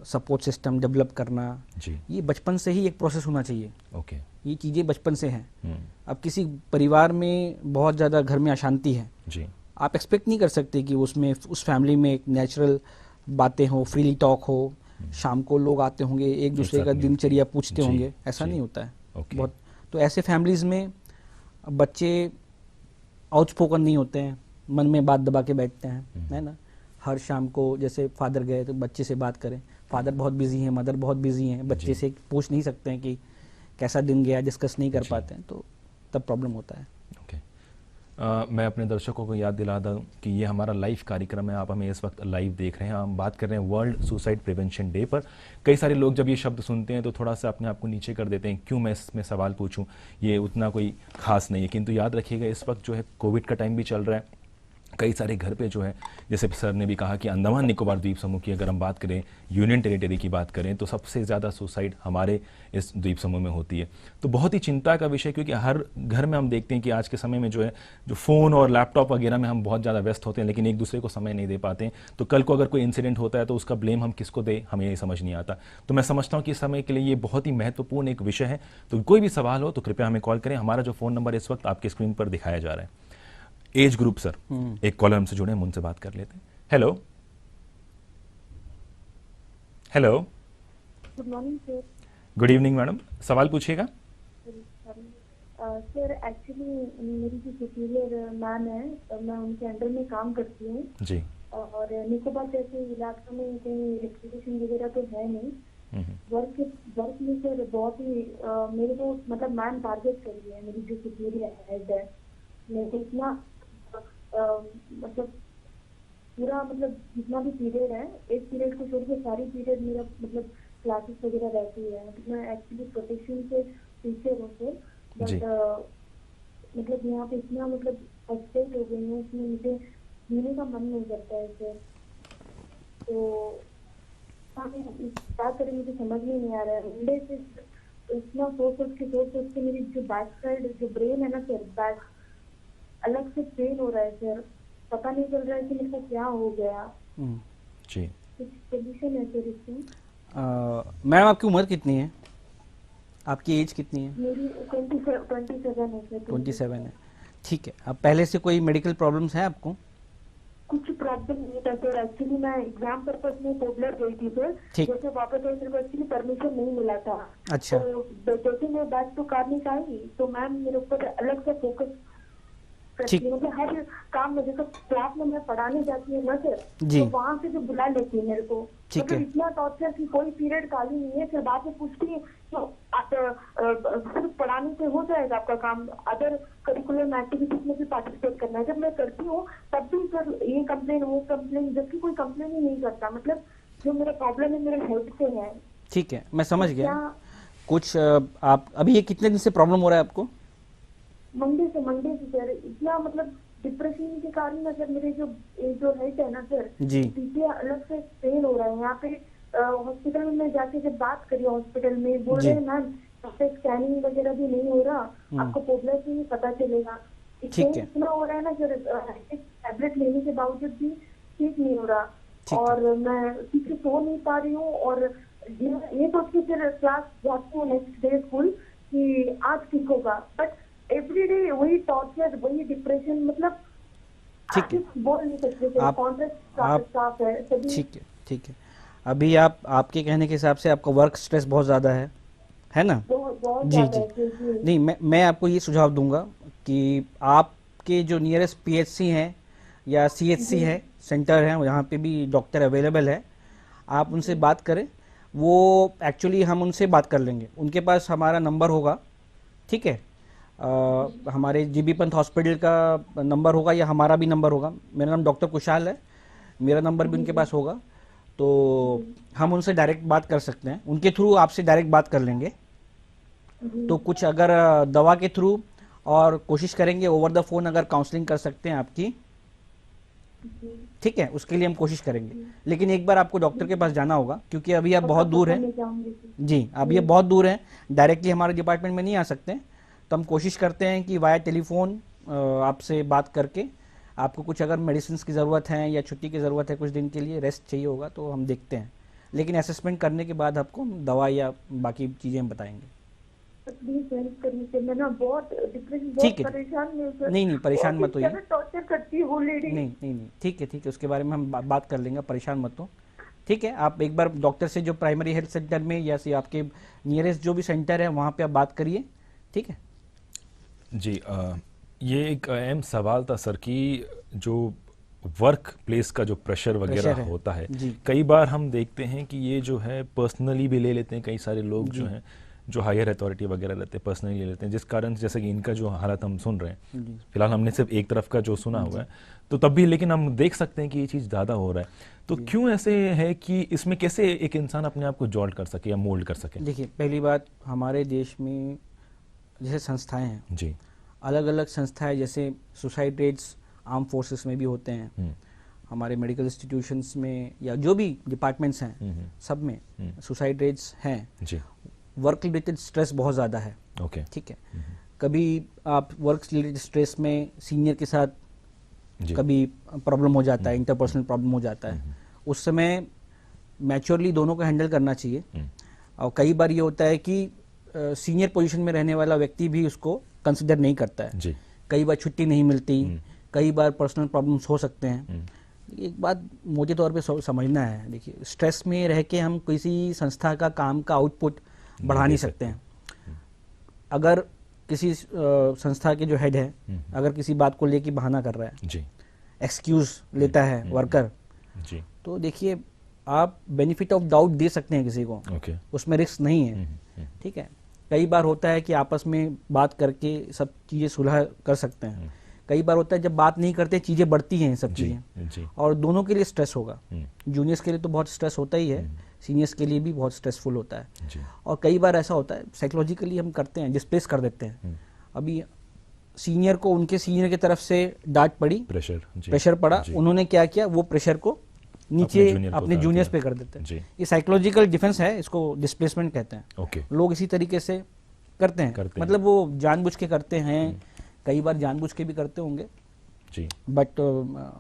S2: सपोर्ट सिस्टम डेवलप करना,
S1: जी
S2: ये बचपन से ही एक प्रोसेस होना चाहिए।
S1: ओके
S2: ये चीज़ें बचपन से हैं। अब किसी परिवार में बहुत ज़्यादा घर में अशांति है,
S1: जी
S2: आप एक्सपेक्ट नहीं कर सकते कि उसमें उस फैमिली में एक नेचुरल बातें हो, फ्रीली टॉक हो, शाम को लोग आते होंगे, एक दूसरे
S1: साथ
S2: का
S1: में
S2: दिनचर्या
S1: होती।
S2: पूछते
S1: जी,
S2: होंगे, ऐसा
S1: जी।
S2: नहीं होता है
S1: ओके
S2: बहुत। तो ऐसे फैमिलीज़ में बच्चे आउटस्पोकन नहीं होते हैं, मन में बात दबा के बैठते हैं, है ना। हर शाम को जैसे फादर गए तो बच्चे से बात करें, फादर बहुत बिजी हैं, मदर बहुत बिजी हैं, बच्चे
S1: जी।
S2: से पूछ नहीं सकते हैं कि कैसा दिन गया, डिस्कस नहीं कर
S1: जी।
S2: पाते हैं, तो तब प्रॉब्लम होता है।
S1: ओके मैं अपने दर्शकों को याद दिला दूं कि ये हमारा लाइव कार्यक्रम है, आप हमें इस वक्त लाइव देख रहे हैं। हम बात कर रहे हैं वर्ल्ड सुसाइड प्रिवेंशन डे पर। कई सारे लोग जब ये शब्द सुनते हैं तो थोड़ा सा अपने आप को नीचे कर देते हैं, क्यों मैं इसमें सवाल पूछूं, ये उतना कोई खास नहीं है। किंतु याद रखिएगा इस वक्त जो है कोविड का टाइम भी चल रहा है, कई सारे घर पे जो है, जैसे सर ने भी कहा कि अंडमान निकोबार द्वीप समूह की अगर हम बात करें, यूनियन टेरिटरी की बात करें, तो सबसे ज़्यादा सुसाइड हमारे इस द्वीप समूह में होती है। तो बहुत ही चिंता का विषय, क्योंकि हर घर में हम देखते हैं कि आज के समय में जो है, जो फ़ोन और लैपटॉप वगैरह में हम बहुत ज़्यादा व्यस्त होते हैं, लेकिन एक दूसरे को समय नहीं दे पाते हैं। तो कल को अगर कोई इंसिडेंट होता है तो उसका ब्लेम हम किसको दें, हमें ये समझ नहीं आता। तो मैं समझता हूँ कि इस समय के लिए ये बहुत ही महत्वपूर्ण एक विषय है। तो कोई भी सवाल हो तो कृपया हमें कॉल करें। हमारा जो फ़ोन नंबर इस वक्त आपके स्क्रीन पर दिखाया जा रहा है। एज ग्रुप सर, एक कॉलर हमसे जुड़े, हम उनसे बात कर लेते हैं। Hello hello,
S3: good morning sir.
S1: Good evening madam, सवाल पूछिएगा।
S3: सर एक्चुअली मेरी जो सुपीरियर मैम है, मैं उनके अंडर में काम करती हूँ
S1: जी
S3: और निकोबार जैसे इलाके में कहीं इलेक्ट्रिसिटी वगैरह तो है नहीं। वर्क में सर बहुत ही मेरे को मतलब मैम टारगेट करी है, मेरी जो सुपीरियर हेड है, मेरे को इतना मतलब पूरा मतलब जितना भी पीरियड है, एक पीरियड को छोड़ के सारी पीरियड मेरा मतलब क्लासेस वगैरह रहती है। मैं एक्चुअली प्रोटेक्शन से टीचर हूँ सर,
S1: जी।
S3: बट मतलब यहाँ पे इतना मतलब फ्रस्ट्रेट हो गई हूँ, उसमें मुझे जीने का मन नहीं करता है सर। तो क्या करें मुझे समझ में नहीं आ रहा है। मंडे से इतना सोच के मेरी जो बैक साइड जो ब्रेन है ना सर, बैक अलग से पेन हो रहा है सर, पता नहीं चल रहा है कि मेरे को क्या हो गया।
S1: जी
S3: कुछ सोल्यूशन है सर इसमें?
S2: मैम आपकी उम्र कितनी है, आपकी एज कितनी है?
S3: मेरी 27 है सर।
S2: 27 है, ठीक है। अब पहले से कोई मेडिकल प्रॉब्लम्स हैं आपको?
S3: कुछ प्रॉब्लम नहीं था सर। एक्चुअली मैं एग्जाम पर्पस में पोबलर गई थी सर।
S2: ठीक।
S3: जैसे वापस आई मेरे को एक्चुअली परमिशन नहीं मिला था।
S2: अच्छा।
S3: तो जैसे मैं बैक टू कार्निक आई तो मैम मेरे ऊपर अलग से फोकस
S2: ठीक।
S3: करती है। मतलब हर काम में जैसे क्लास में मैं पढ़ाने जाती हूँ ना सर,
S2: जी।
S3: तो वहाँ से जो बुला लेती है मेरे को,
S2: ठीक
S3: मतलब
S2: है।
S3: इतना टॉर्चर कि कोई पीरियड खाली नहीं है। फिर बाद में पूछती है तो आप सिर्फ पढ़ाने से हो जाएगा आपका काम, अदर करिकुलर एक्टिविटीज में भी पार्टिसिपेट करना है। जब मैं करती हूँ तब भी सर ये कंप्लेन वो कंप्लेन, जबकि कोई कंप्लेन ही नहीं करता। मतलब जो मेरा प्रॉब्लम है मेरे हेल्थ से है।
S2: ठीक है, मैं समझ गया।
S3: क्या
S2: कुछ आप अभी ये कितने दिन से प्रॉब्लम हो रहा है आपको?
S3: मंडे से सर इतना मतलब डिप्रेशन के कारण ना सर मेरे जो हेल्थ है ना सर,
S2: जी।
S3: पीछे अलग से पेन हो रहा है। यहाँ पे हॉस्पिटल में जाके जब बात करी हॉस्पिटल में, बोल
S2: जी।
S3: रहे हैं मैम स्कैनिंग वगैरह भी नहीं हो रहा, आपको पोबलर से ही पता चलेगा।
S2: ठीक है।
S3: इतना हो रहा है ना सर, टैबलेट लेने के बावजूद भी ठीक नहीं हो रहा।
S2: ठीक है।
S3: और मैं ठीक से सो नहीं पा रही हूँ। और ये सोच के फिर क्लास जाती हूँ नेक्स्ट डे स्कूल कि आज ठीक होगा, बट एवरीडे वही टॉर्चर, वही डिप्रेशन। मतलब
S2: ठीक है।
S3: आप बोल नहीं सकते
S2: आप-
S3: कॉन्ट्रैक्ट स्टाफ है सभी।
S2: ठीक है, ठीक है। अभी आपके कहने के हिसाब से आपका वर्क स्ट्रेस बहुत ज़्यादा है ना?
S3: बहुत
S2: जी
S3: ज्यादा
S2: जी।
S3: है जी।
S2: नहीं, मैं आपको ये सुझाव दूंगा कि आपके जो नियरेस्ट पीएचसी हैं या सीएचसी है, सेंटर है, यहाँ पे भी डॉक्टर अवेलेबल है, आप उनसे बात करें। वो एक्चुअली हम उनसे बात कर लेंगे, उनके पास हमारा नंबर होगा, ठीक है? हमारे जीबी पंत हॉस्पिटल का नंबर होगा या हमारा भी नंबर होगा। मेरा नाम डॉक्टर कुशाल है, मेरा नंबर भी उनके पास होगा, तो हम उनसे डायरेक्ट बात कर सकते हैं। उनके थ्रू आपसे डायरेक्ट बात कर लेंगे। तो कुछ अगर दवा के थ्रू और कोशिश करेंगे ओवर द फोन अगर काउंसलिंग कर सकते हैं आपकी, ठीक है, उसके लिए हम कोशिश करेंगे। लेकिन एक बार आपको डॉक्टर के पास जाना होगा, क्योंकि अभी आप बहुत दूर हैं। जी, अब ये बहुत दूर हैं, डायरेक्टली हमारे डिपार्टमेंट में नहीं आ सकते। तो हम कोशिश करते हैं कि वाया टेलीफोन आपसे बात करके, आपको कुछ अगर मेडिसिन की ज़रूरत है या छुट्टी की ज़रूरत है, कुछ दिन के लिए रेस्ट चाहिए होगा, तो हम देखते हैं। लेकिन असेसमेंट करने के बाद आपको दवा या बाकी चीज़ें हम बताएंगे।
S3: प्लीज हेल्प करिए, मैं ना बहुत डिप्रेशन,
S2: ठीक
S3: बहुत
S2: है।
S3: परेशान हूं सर।
S2: नहीं, परेशान मत होइए।
S3: टॉर्चर करती है वो लेडी।
S2: नहीं, ठीक है, उसके बारे में हम बात कर लेंगे, परेशान मत हो। ठीक है, आप एक बार डॉक्टर से जो प्राइमरी हेल्थ सेंटर में या से आपके नियरेस्ट जो भी सेंटर है वहाँ पे आप बात करिए, ठीक है?
S1: जी, ये एक अहम सवाल था सर कि जो वर्क प्लेस का जो प्रेशर वगैरह
S2: है।
S1: होता है,
S2: जी।
S1: कई बार हम देखते हैं कि ये जो है पर्सनली भी ले लेते हैं। कई सारे लोग जो हैं जो हायर अथॉरिटी वगैरह रहते हैं पर्सनली ले लेते हैं, जिस कारण जैसे कि इनका जो हालत हम सुन रहे हैं, फिलहाल हमने सिर्फ एक तरफ का जो सुना हुआ है, तो तब भी लेकिन हम देख सकते हैं कि ये चीज़ ज़्यादा हो रहा है। तो क्यों ऐसे है कि इसमें कैसे एक इंसान अपने आप को जॉल्ट कर सके या मोल्ड कर सके?
S2: देखिए, पहली बात, हमारे देश में जैसे संस्थाएं हैं,
S1: जी,
S2: अलग अलग संस्थाएं, जैसे सुसाइड रेट्स आर्म फोर्सेस में भी होते हैं, हमारे मेडिकल इंस्टीट्यूशंस में या जो भी डिपार्टमेंट्स हैं सब में सुसाइड रेट्स हैं।
S1: जी,
S2: वर्क रिलेटेड स्ट्रेस बहुत ज़्यादा है।
S1: ओके,
S2: ठीक है। कभी आप वर्क रिलेटेड स्ट्रेस में सीनियर के साथ
S1: जी,
S2: कभी प्रॉब्लम हो जाता है, इंटरपर्सनल प्रॉब्लम हो जाता है, उस समय मैच्योरली दोनों को हैंडल करना चाहिए। और कई बार ये होता है कि सीनियर पोजीशन में रहने वाला व्यक्ति भी उसको कंसिडर नहीं करता है।
S1: जी,
S2: कई बार छुट्टी नहीं मिलती, कई बार पर्सनल प्रॉब्लम्स हो सकते हैं। एक बात मोटे तौर पे समझना है, देखिए, स्ट्रेस में रह के हम किसी संस्था का काम का आउटपुट बढ़ा नहीं सकते हैं। अगर किसी संस्था के जो हेड है, अगर किसी बात को लेके बहाना कर रहा है,
S1: जी,
S2: एक्सक्यूज लेता है वर्कर,
S1: जी,
S2: तो देखिए, आप बेनिफिट ऑफ डाउट दे सकते हैं किसी को,
S1: ओके,
S2: उसमें रिस्क नहीं है। ठीक है। कई बार होता है कि आपस में बात करके सब चीज़ें सुलह कर सकते हैं। कई बार होता है जब बात नहीं करते चीज़ें बढ़ती हैं, सब
S1: जी,
S2: चीज़ें,
S1: जी,
S2: और दोनों के लिए स्ट्रेस होगा। जूनियर्स के लिए तो बहुत स्ट्रेस होता ही है, सीनियर्स के लिए भी बहुत स्ट्रेसफुल होता है।
S1: जी,
S2: और कई बार ऐसा होता है साइकोलॉजिकली हम करते हैं, डिस्प्लेस कर देते हैं। अभी सीनियर को उनके सीनियर की तरफ से डांट पड़ी,
S1: प्रेशर, जी,
S2: प्रेशर पड़ा,
S1: जी,
S2: उन्होंने क्या किया, वो प्रेशर को नीचे
S1: जूनियर को
S2: अपने
S1: उतार
S2: जूनियर्स
S1: दिया।
S2: पे कर देते हैं।
S1: जी,
S2: ये साइकोलॉजिकल डिफेंस है, इसको डिस्प्लेसमेंट कहते हैं।
S1: ओके,
S2: लोग इसी तरीके से करते हैं, मतलब वो जानबूझ के करते हैं, कई बार जानबूझ के भी करते होंगे।
S1: जी,
S2: बट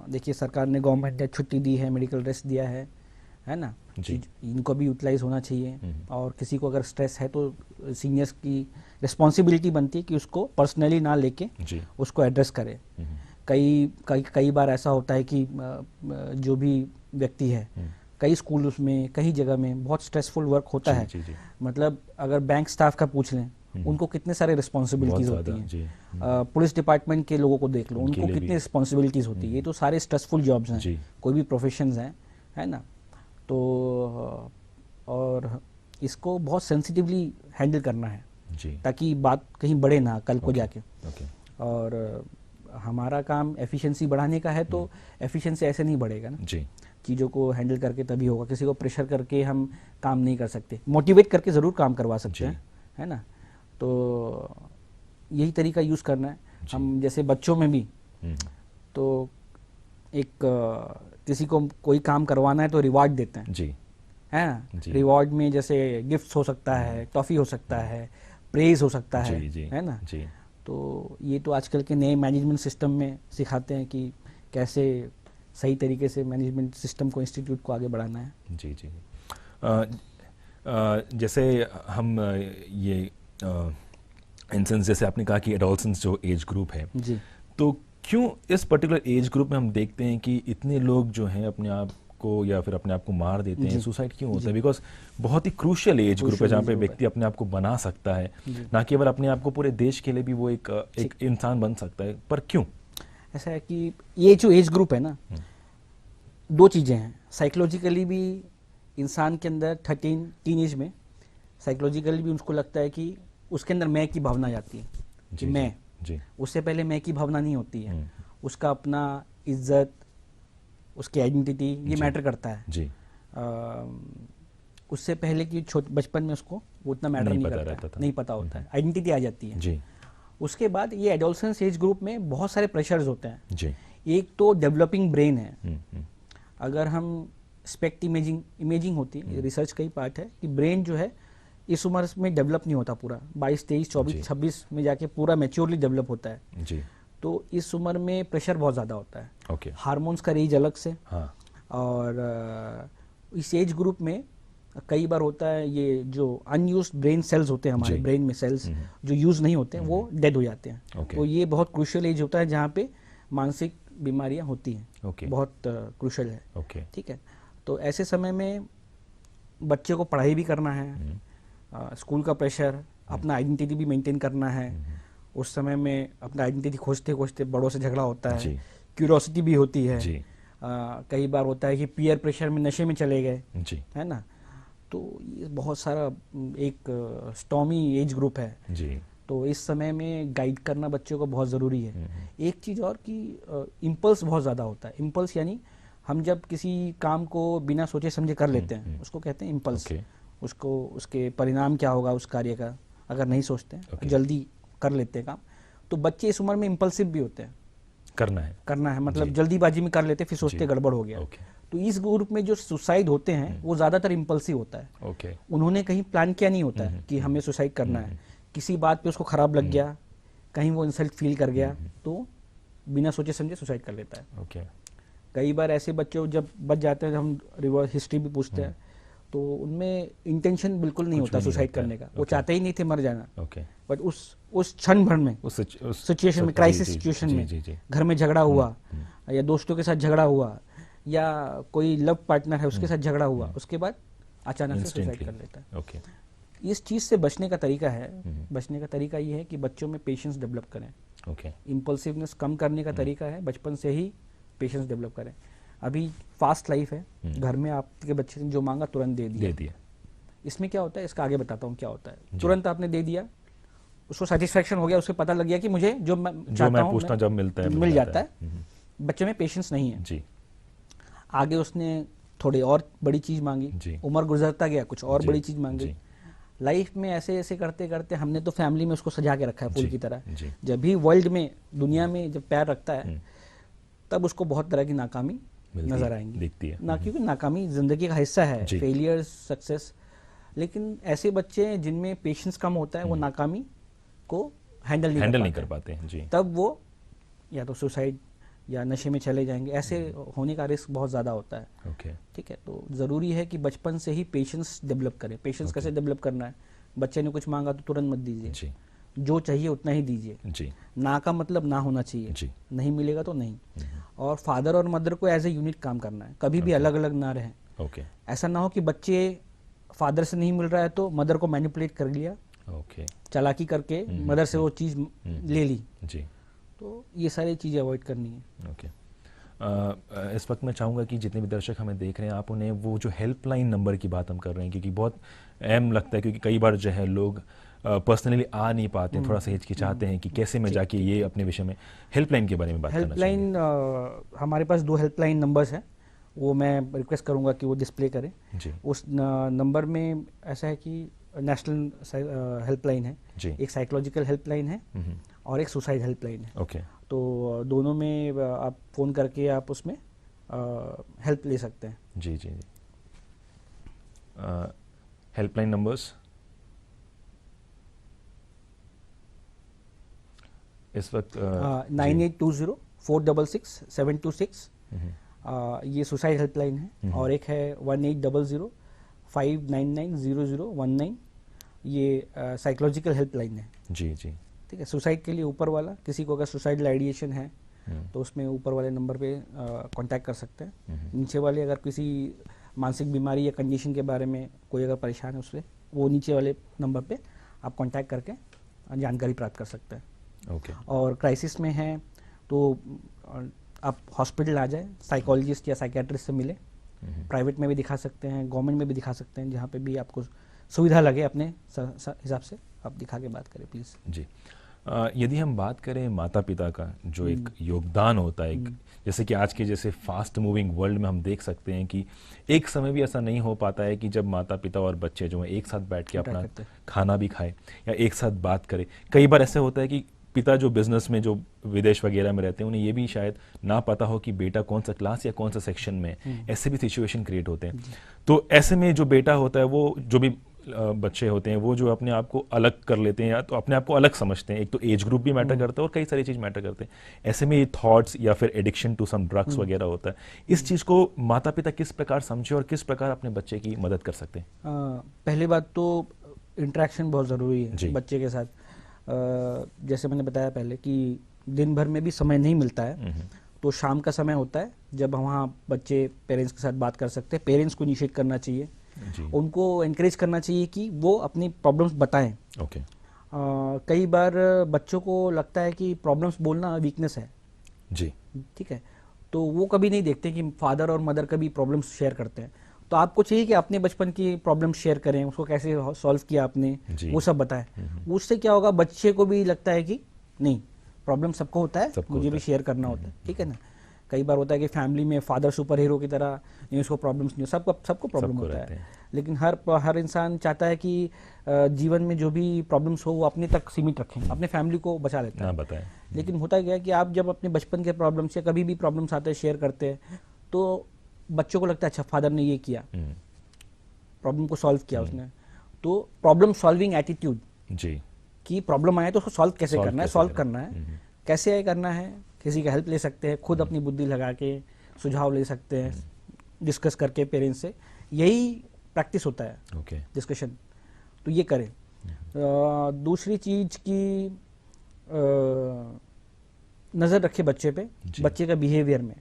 S2: देखिए, सरकार ने, गवर्नमेंट ने छुट्टी दी है, मेडिकल रेस्ट दिया है ना,
S1: जी,
S2: इनको भी यूटिलाइज होना चाहिए। और किसी को अगर स्ट्रेस है तो सीनियर्स की रिस्पॉन्सिबिलिटी बनती है कि उसको पर्सनली ना लेके
S1: जी,
S2: उसको एड्रेस करे। कई बार ऐसा होता है कि जो भी व्यक्ति है, कई स्कूल में, कई जगह में बहुत स्ट्रेसफुल वर्क होता है।
S1: जी।
S2: मतलब अगर बैंक स्टाफ का पूछ लें, उनको कितने सारे रिस्पॉन्सिबिलिटीज
S1: बहुत
S2: होती
S1: ज़्यादा,
S2: हैं। पुलिस डिपार्टमेंट के लोगों को देख लो,
S1: उनके
S2: उनको
S1: लिए
S2: कितनी
S1: भी।
S2: रिस्पॉन्सिबिलिटीज होती है। ये तो सारे स्ट्रेसफुल जॉब्स हैं,
S1: जी।
S2: कोई भी प्रोफेशंस हैं, है ना। तो और इसको बहुत सेंसिटिवली हैंडल करना है
S1: जी।
S2: ताकि बात कहीं बढ़े ना कल को जाके।
S1: ओके।
S2: और हमारा काम एफिशिएंसी बढ़ाने का है, तो एफिशिएंसी ऐसे नहीं बढ़ेगा ना।
S1: जी।
S2: चीज़ों को हैंडल करके तभी होगा। किसी को प्रेशर करके हम काम नहीं कर सकते, मोटिवेट करके ज़रूर काम करवा सकते हैं, है ना। तो यही तरीका यूज़ करना है। हम जैसे बच्चों में भी, तो एक किसी को कोई काम करवाना है तो रिवार्ड देते हैं,
S1: जी।
S2: है ना। रिवॉर्ड में जैसे गिफ्ट्स हो सकता है, टॉफ़ी हो सकता है, प्रेज हो सकता है, है ना।
S1: जी।
S2: तो ये तो आजकल के नए मैनेजमेंट सिस्टम में सिखाते हैं कि कैसे सही तरीके से मैनेजमेंट सिस्टम को, इंस्टीट्यूट को आगे बढ़ाना है।
S1: जी। जी। जैसे हम ये इंसेंस, जैसे आपने कहा कि एडोलसेंस जो एज ग्रुप है,
S2: जी,
S1: तो क्यों इस पर्टिकुलर एज ग्रुप में हम देखते हैं कि इतने लोग जो हैं अपने आप को या फिर अपने आप को मार देते हैं, सुसाइड क्यों होता है? बिकॉज बहुत ही क्रूशियल एज ग्रुप है जहाँ पे व्यक्ति अपने आप को बना सकता है, ना केवल अपने आप को, पूरे देश के लिए भी वो एक इंसान बन सकता है। पर क्यों
S2: ऐसा है कि ये जो एज ग्रुप है ना, दो चीज़ें हैं। साइकोलॉजिकली भी इंसान के अंदर टीन एज में साइकोलॉजिकली भी उसको लगता है कि उसके अंदर मैं की भावना जाती है कि मैं, उससे पहले मैं की भावना नहीं होती है। उसका अपना इज्जत, उसकी आइडेंटिटी, ये मैटर करता है
S1: जी।
S2: उससे पहले कि बचपन में उसको उतना मैटर नहीं करता, नहीं पता होता है, आइडेंटिटी आ जाती है
S1: जी।
S2: उसके बाद ये एडोलसेंस एज ग्रुप में बहुत सारे प्रेशर्स होते हैं
S1: जी।
S2: एक तो डेवलपिंग ब्रेन है। अगर हम स्पेक्ट इमेजिंग होती है, रिसर्च का ही पार्ट है कि ब्रेन जो है इस उम्र में डेवलप नहीं होता पूरा, 22, 23, 24, 26 में जाके पूरा मैच्योरली डेवलप होता है।
S1: जी।
S2: तो इस उम्र में प्रेशर बहुत ज़्यादा होता है।
S1: ओके।
S2: हार्मोन्स का रेंज अलग से।
S1: हाँ।
S2: और इस एज ग्रुप में कई बार होता है ये जो अनयूज्ड ब्रेन सेल्स होते हैं हमारे ब्रेन में, सेल्स जो यूज नहीं होते हैं वो डेड हो जाते हैं। तो ये बहुत क्रूशियल एज होता है जहाँ पे मानसिक बीमारियां होती हैं। बहुत क्रूशियल है। ठीक है। तो ऐसे समय में बच्चे को पढ़ाई भी करना है, स्कूल का प्रेशर, अपना आइडेंटिटी भी मेंटेन करना है। उस समय में अपना आइडेंटिटी खोजते खोजते बड़ों से झगड़ा होता है, क्यूरियोसिटी भी होती है। कई बार होता है कि पीयर प्रेशर में नशे में चले गए, है ना। तो ये बहुत सारा एक स्टॉर्मी एज ग्रुप है जी। तो इस समय में गाइड करना बच्चों को बहुत ज़रूरी है। एक चीज़ और कि इम्पल्स बहुत ज़्यादा होता है। इम्पल्स यानी हम जब किसी काम को बिना सोचे समझे कर लेते हैं उसको कहते हैं इम्पल्स। उसको उसके परिणाम क्या होगा उस कार्य का अगर नहीं सोचते हैं, जल्दी कर लेते हैं काम। तो बच्चे इस उम्र में इम्पल्सिव भी होते हैं, करना है मतलब जल्दीबाजी में कर लेते, फिर सोचते गड़बड़ हो गया। तो इस ग्रुप में जो सुसाइड होते हैं वो ज़्यादातर इम्पल्सिव होता है। उन्होंने कहीं प्लान किया नहीं होता है कि हमें सुसाइड करना है, किसी बात पे उसको खराब लग गया, कहीं वो इंसल्ट फील कर गया तो बिना सोचे समझे सुसाइड कर लेता है। कई बार ऐसे बच्चे जब बच जाते हैं, हम रिवर्स हिस्ट्री भी पूछते हैं तो उनमें इंटेंशन बिल्कुल नहीं होता सुसाइड करने का। वो चाहते ही नहीं थे मर जाना, बट उस क्षण भर में, उस सिचुएशन में, क्राइसिस सिचुएशन में, घर में झगड़ा हुआ या दोस्तों के साथ झगड़ा हुआ या कोई लव पार्टनर है उसके साथ झगड़ा हुआ, उसके बाद अचानक से सुसाइड कर लेता है। इस चीज़ से बचने का तरीका है, बचने का तरीका ये है कि बच्चों में पेशेंस डेवलप करें। इम्पल्सिवनेस कम करने का तरीका है बचपन से ही पेशेंस डेवलप करें। अभी फास्ट लाइफ है, घर में आपके बच्चे ने जो मांगा तुरंत दे दिया। इसमें क्या होता है, इसका आगे बताता हूँ क्या होता है। तुरंत आपने दे दिया, उसको सेटिस्फैक्शन हो गया, उसे पता लग गया कि मुझे जो मैं चाहता हूँ जब मिल जाता है। बच्चे में पेशेंस नहीं है जी। आगे उसने थोड़ी और बड़ी चीज मांगी, उम्र गुजरता गया, कुछ और बड़ी चीज मांगी। लाइफ में ऐसे ऐसे करते करते हमने तो फैमिली में उसको सजा के रखा है फूल की तरह। जब भी वर्ल्ड में, दुनिया में जब पैर रखता है तब उसको बहुत तरह की नाकामी नजर आएंगी, दिखती है ना, क्योंकि नाकामी जिंदगी का हिस्सा है, फेलियर सक्सेस। लेकिन ऐसे बच्चे जिनमें पेशेंस कम होता है वो नाकामी को हैंडल नहीं कर पाते हैं जी। तब वो या तो सुसाइड या नशे में चले जाएंगे, ऐसे होने का रिस्क बहुत ज़्यादा होता है। ठीक है। तो ज़रूरी है कि बचपन से ही पेशेंस डेवलप करें। पेशेंस कैसे डेवलप करना है, बच्चे ने कुछ मांगा तो तुरंत मत दीजिए, जो चाहिए उतना ही दीजिए।
S1: जी
S2: ना का मतलब ना होना चाहिए,
S1: जी
S2: नहीं मिलेगा तो नहीं। और फादर और मदर को एज ए यूनिट काम करना है, कभी भी अलग अलग ना रहें।
S1: ओके
S2: ऐसा ना हो कि बच्चे फादर से नहीं मिल रहा है तो मदर को मैनिपुलेट कर लिया,
S1: ओके
S2: चालाकी करके मदर से वो चीज़ ले ली।
S1: जी
S2: तो ये सारी चीज़ें अवॉइड करनी है।
S1: ओके। इस वक्त मैं चाहूँगा कि जितने भी दर्शक हमें देख रहे हैं, आप उन्हें वो जो हेल्पलाइन नंबर की बात हम कर रहे हैं, क्योंकि बहुत अहम लगता है, क्योंकि कई बार जो है लोग पर्सनली आ नहीं पाते हैं, थोड़ा सा हिचकिचाते हैं कि कैसे मैं जाके ये अपने विषय में हेल्पलाइन के बारे में बात करना चाहिए।
S2: हेल्पलाइन हमारे पास 2 हेल्पलाइन नंबर्स हैं, वो मैं रिक्वेस्ट करूंगा कि वो डिस्प्ले करें।
S1: जी
S2: उस नंबर में ऐसा है कि नेशनल हेल्पलाइन है,
S1: जी
S2: एक साइकोलॉजिकल हेल्पलाइन है और एक सुसाइड हेल्पलाइन है।
S1: ओके
S2: तो दोनों में आप फ़ोन करके आप उसमें हेल्प ले सकते हैं।
S1: जी जी जी। हेल्पलाइन नंबर्स इस वक्त
S2: 9820-466-726 ये सुसाइड हेल्पलाइन है, और एक है 1800-599-0019, ये साइकोलॉजिकल हेल्पलाइन है।
S1: जी जी
S2: ठीक है, सुसाइड के लिए ऊपर वाला, किसी को अगर सुसाइडल आइडिएशन है तो उसमें ऊपर वाले नंबर पे कांटेक्ट कर सकते हैं। नीचे वाले अगर किसी मानसिक बीमारी या कंडीशन के बारे में कोई अगर परेशान है उससे, वो नीचे वाले नंबर पे आप कांटेक्ट करके जानकारी प्राप्त कर सकते हैं।
S1: ओके
S2: और क्राइसिस में है तो आप हॉस्पिटल आ जाए, साइकोलॉजिस्ट या साइकेट्रिस्ट से मिले। प्राइवेट में भी दिखा सकते हैं, गवर्नमेंट में भी दिखा सकते हैं, जहाँ पे भी आपको सुविधा लगे अपने हिसाब से आप दिखा के बात करें प्लीज़।
S1: जी। यदि हम बात करें माता पिता का जो एक योगदान होता है, जैसे कि आज के जैसे फास्ट मूविंग वर्ल्ड में हम देख सकते हैं कि एक समय भी ऐसा नहीं हो पाता है कि जब माता पिता और बच्चे जो हैं एक साथ बैठ के अपना खाना भी खाए या एक साथ बात करें। कई बार ऐसे होता है कि पिता जो बिजनेस में, जो विदेश वगैरह में रहते हैं, उन्हें ये भी शायद ना पता हो कि बेटा कौन सा क्लास या कौन सा सेक्शन में, ऐसे भी सिचुएशन क्रिएट होते हैं। तो ऐसे में जो बेटा होता है, वो जो भी बच्चे होते हैं, वो जो अपने आप को अलग कर लेते हैं या तो अपने आप को अलग समझते हैं। एक तो एज ग्रुप भी मैटर करता है और कई सारी चीज़ मैटर करते हैं। ऐसे में ये थॉट्स या फिर एडिक्शन टू सम ड्रग्स वगैरह होता है। इस चीज़ को माता पिता किस प्रकार समझे और किस प्रकार अपने बच्चे की मदद कर सकते हैं?
S2: पहली बात तो इंटरेक्शन बहुत ज़रूरी है बच्चे के साथ। जैसे मैंने बताया पहले कि दिन भर में भी समय नहीं मिलता है, तो शाम का समय होता है जब वहाँ बच्चे पेरेंट्स के साथ बात कर सकते हैं। पेरेंट्स को इनिशिएट करना चाहिए, उनको एनकरेज करना चाहिए कि वो अपनी प्रॉब्लम्स बताएं।
S1: ओके।
S2: कई बार बच्चों को लगता है कि प्रॉब्लम्स बोलना वीकनेस है।
S1: जी
S2: ठीक है, तो वो कभी नहीं देखते कि फादर और मदर कभी प्रॉब्लम्स शेयर करते हैं। तो आपको चाहिए कि अपने बचपन की प्रॉब्लम शेयर करें, उसको कैसे सॉल्व किया आपने, वो सब बताएं। उससे क्या होगा, बच्चे को भी लगता है कि नहीं, प्रॉब्लम सबको होता है, मुझे भी शेयर करना होता है। ठीक है ना। कई बार होता है कि फैमिली में फादर सुपर हीरो की तरह नहीं, उसको प्रॉब्लम्स नहीं, सबको प्रॉब्लम होता है। लेकिन हर इंसान चाहता है कि जीवन में जो भी प्रॉब्लम्स हो वो अपने तक सीमित रखें, अपने फैमिली को बचा लेता है।
S1: बताएं।
S2: लेकिन होता क्या है कि आप जब अपने बचपन के प्रॉब्लम्स या कभी भी प्रॉब्लम्स आते हैं शेयर करते हैं, तो बच्चों को लगता है अच्छा फादर ने ये किया, प्रॉब्लम को सॉल्व किया उसने। तो प्रॉब्लम सॉल्विंग एटीट्यूड,
S1: जी,
S2: कि प्रॉब्लम आए तो उसको सॉल्व कैसे करना है, सॉल्व करना है, कैसे करना है, किसी का हेल्प ले सकते हैं, खुद अपनी बुद्धि लगा के सुझाव ले सकते हैं, डिस्कस करके पेरेंट्स से, यही प्रैक्टिस होता है डिस्कशन। तो ये करें। दूसरी चीज की नज़र रखे बच्चे पे, बच्चे का बिहेवियर में,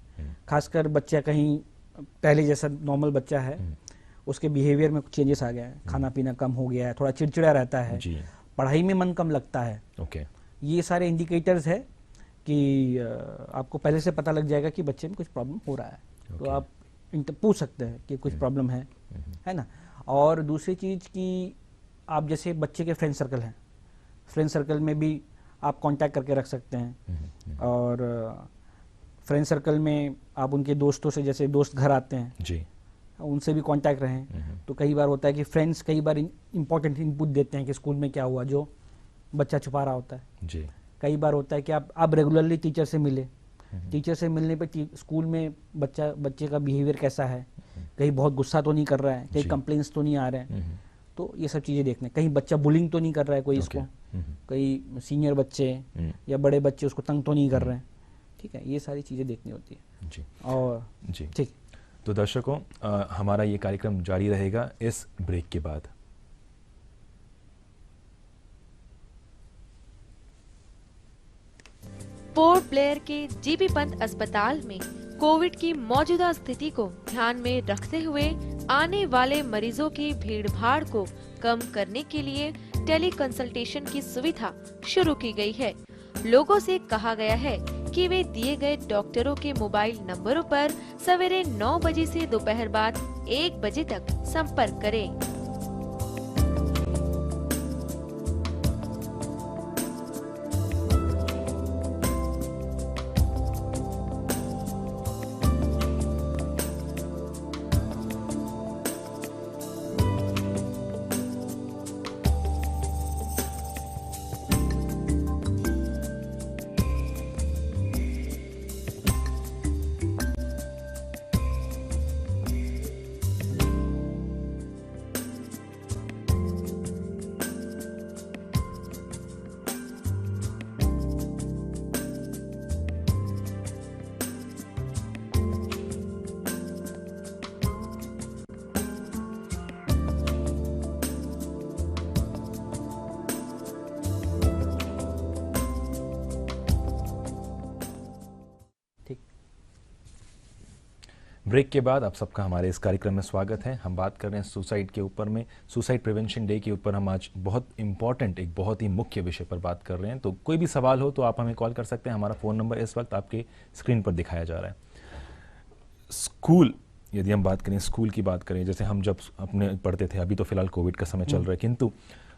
S2: खासकर बच्चा कहीं पहले जैसा नॉर्मल बच्चा है, उसके बिहेवियर में कुछ चेंजेस आ गया है, खाना पीना कम हो गया है, थोड़ा चिड़चिड़ा रहता है, पढ़ाई में मन कम लगता है। ये सारे इंडिकेटर्स है कि आपको पहले से पता लग जाएगा कि बच्चे में कुछ प्रॉब्लम हो रहा है। तो आप पूछ सकते हैं कि कुछ प्रॉब्लम है ना। और दूसरी चीज़ कि आप जैसे बच्चे के फ्रेंड सर्कल हैं, फ्रेंड सर्कल में भी आप कांटेक्ट करके रख सकते हैं। और फ्रेंड सर्कल में आप उनके दोस्तों से, जैसे दोस्त घर आते हैं जी, उनसे भी कांटेक्ट रहें। तो कई बार होता है कि फ्रेंड्स कई बार इंपॉर्टेंट इनपुट देते हैं कि स्कूल में क्या हुआ, जो बच्चा छुपा रहा होता है जी। कई बार होता है कि आप रेगुलरली टीचर से मिले, टीचर से मिलने पे स्कूल में बच्चे का बिहेवियर कैसा है, कहीं बहुत गुस्सा तो नहीं कर रहा है, कहीं कंप्लेंट्स तो नहीं आ रहे हैं। तो ये सब चीज़ें देखने, कहीं बच्चा बुलिंग तो नहीं कर रहा है कोई इसको, कहीं सीनियर बच्चे या बड़े बच्चे उसको तंग तो नहीं कर रहे हैं। ठीक है, ये सारी चीज़ें देखनी होती है जी। और जी ठीक,
S1: तो दर्शकों हमारा ये कार्यक्रम जारी रहेगा इस ब्रेक के बाद।
S4: पोर्ट ब्लेयर के जीबी पंत अस्पताल में कोविड की मौजूदा स्थिति को ध्यान में रखते हुए आने वाले मरीजों की भीड़-भाड़ को कम करने के लिए टेली कंसल्टेशन की सुविधा शुरू की गई है। लोगों से कहा गया है कि वे दिए गए डॉक्टरों के मोबाइल नंबरों पर सवेरे 9 बजे से दोपहर बाद 1 बजे तक संपर्क करें।
S1: ब्रेक के बाद आप सबका हमारे इस कार्यक्रम में स्वागत है। हम बात कर रहे हैं सुसाइड के ऊपर में, सुसाइड प्रिवेंशन डे के ऊपर हम आज बहुत इंपॉर्टेंट, एक बहुत ही मुख्य विषय पर बात कर रहे हैं। तो कोई भी सवाल हो तो आप हमें कॉल कर सकते हैं। हमारा फ़ोन नंबर इस वक्त आपके स्क्रीन पर दिखाया जा रहा है। स्कूल, यदि हम बात करें, स्कूल की बात करें, जैसे हम जब अपने पढ़ते थे, अभी तो फिलहाल कोविड का समय चल रहा है, किंतु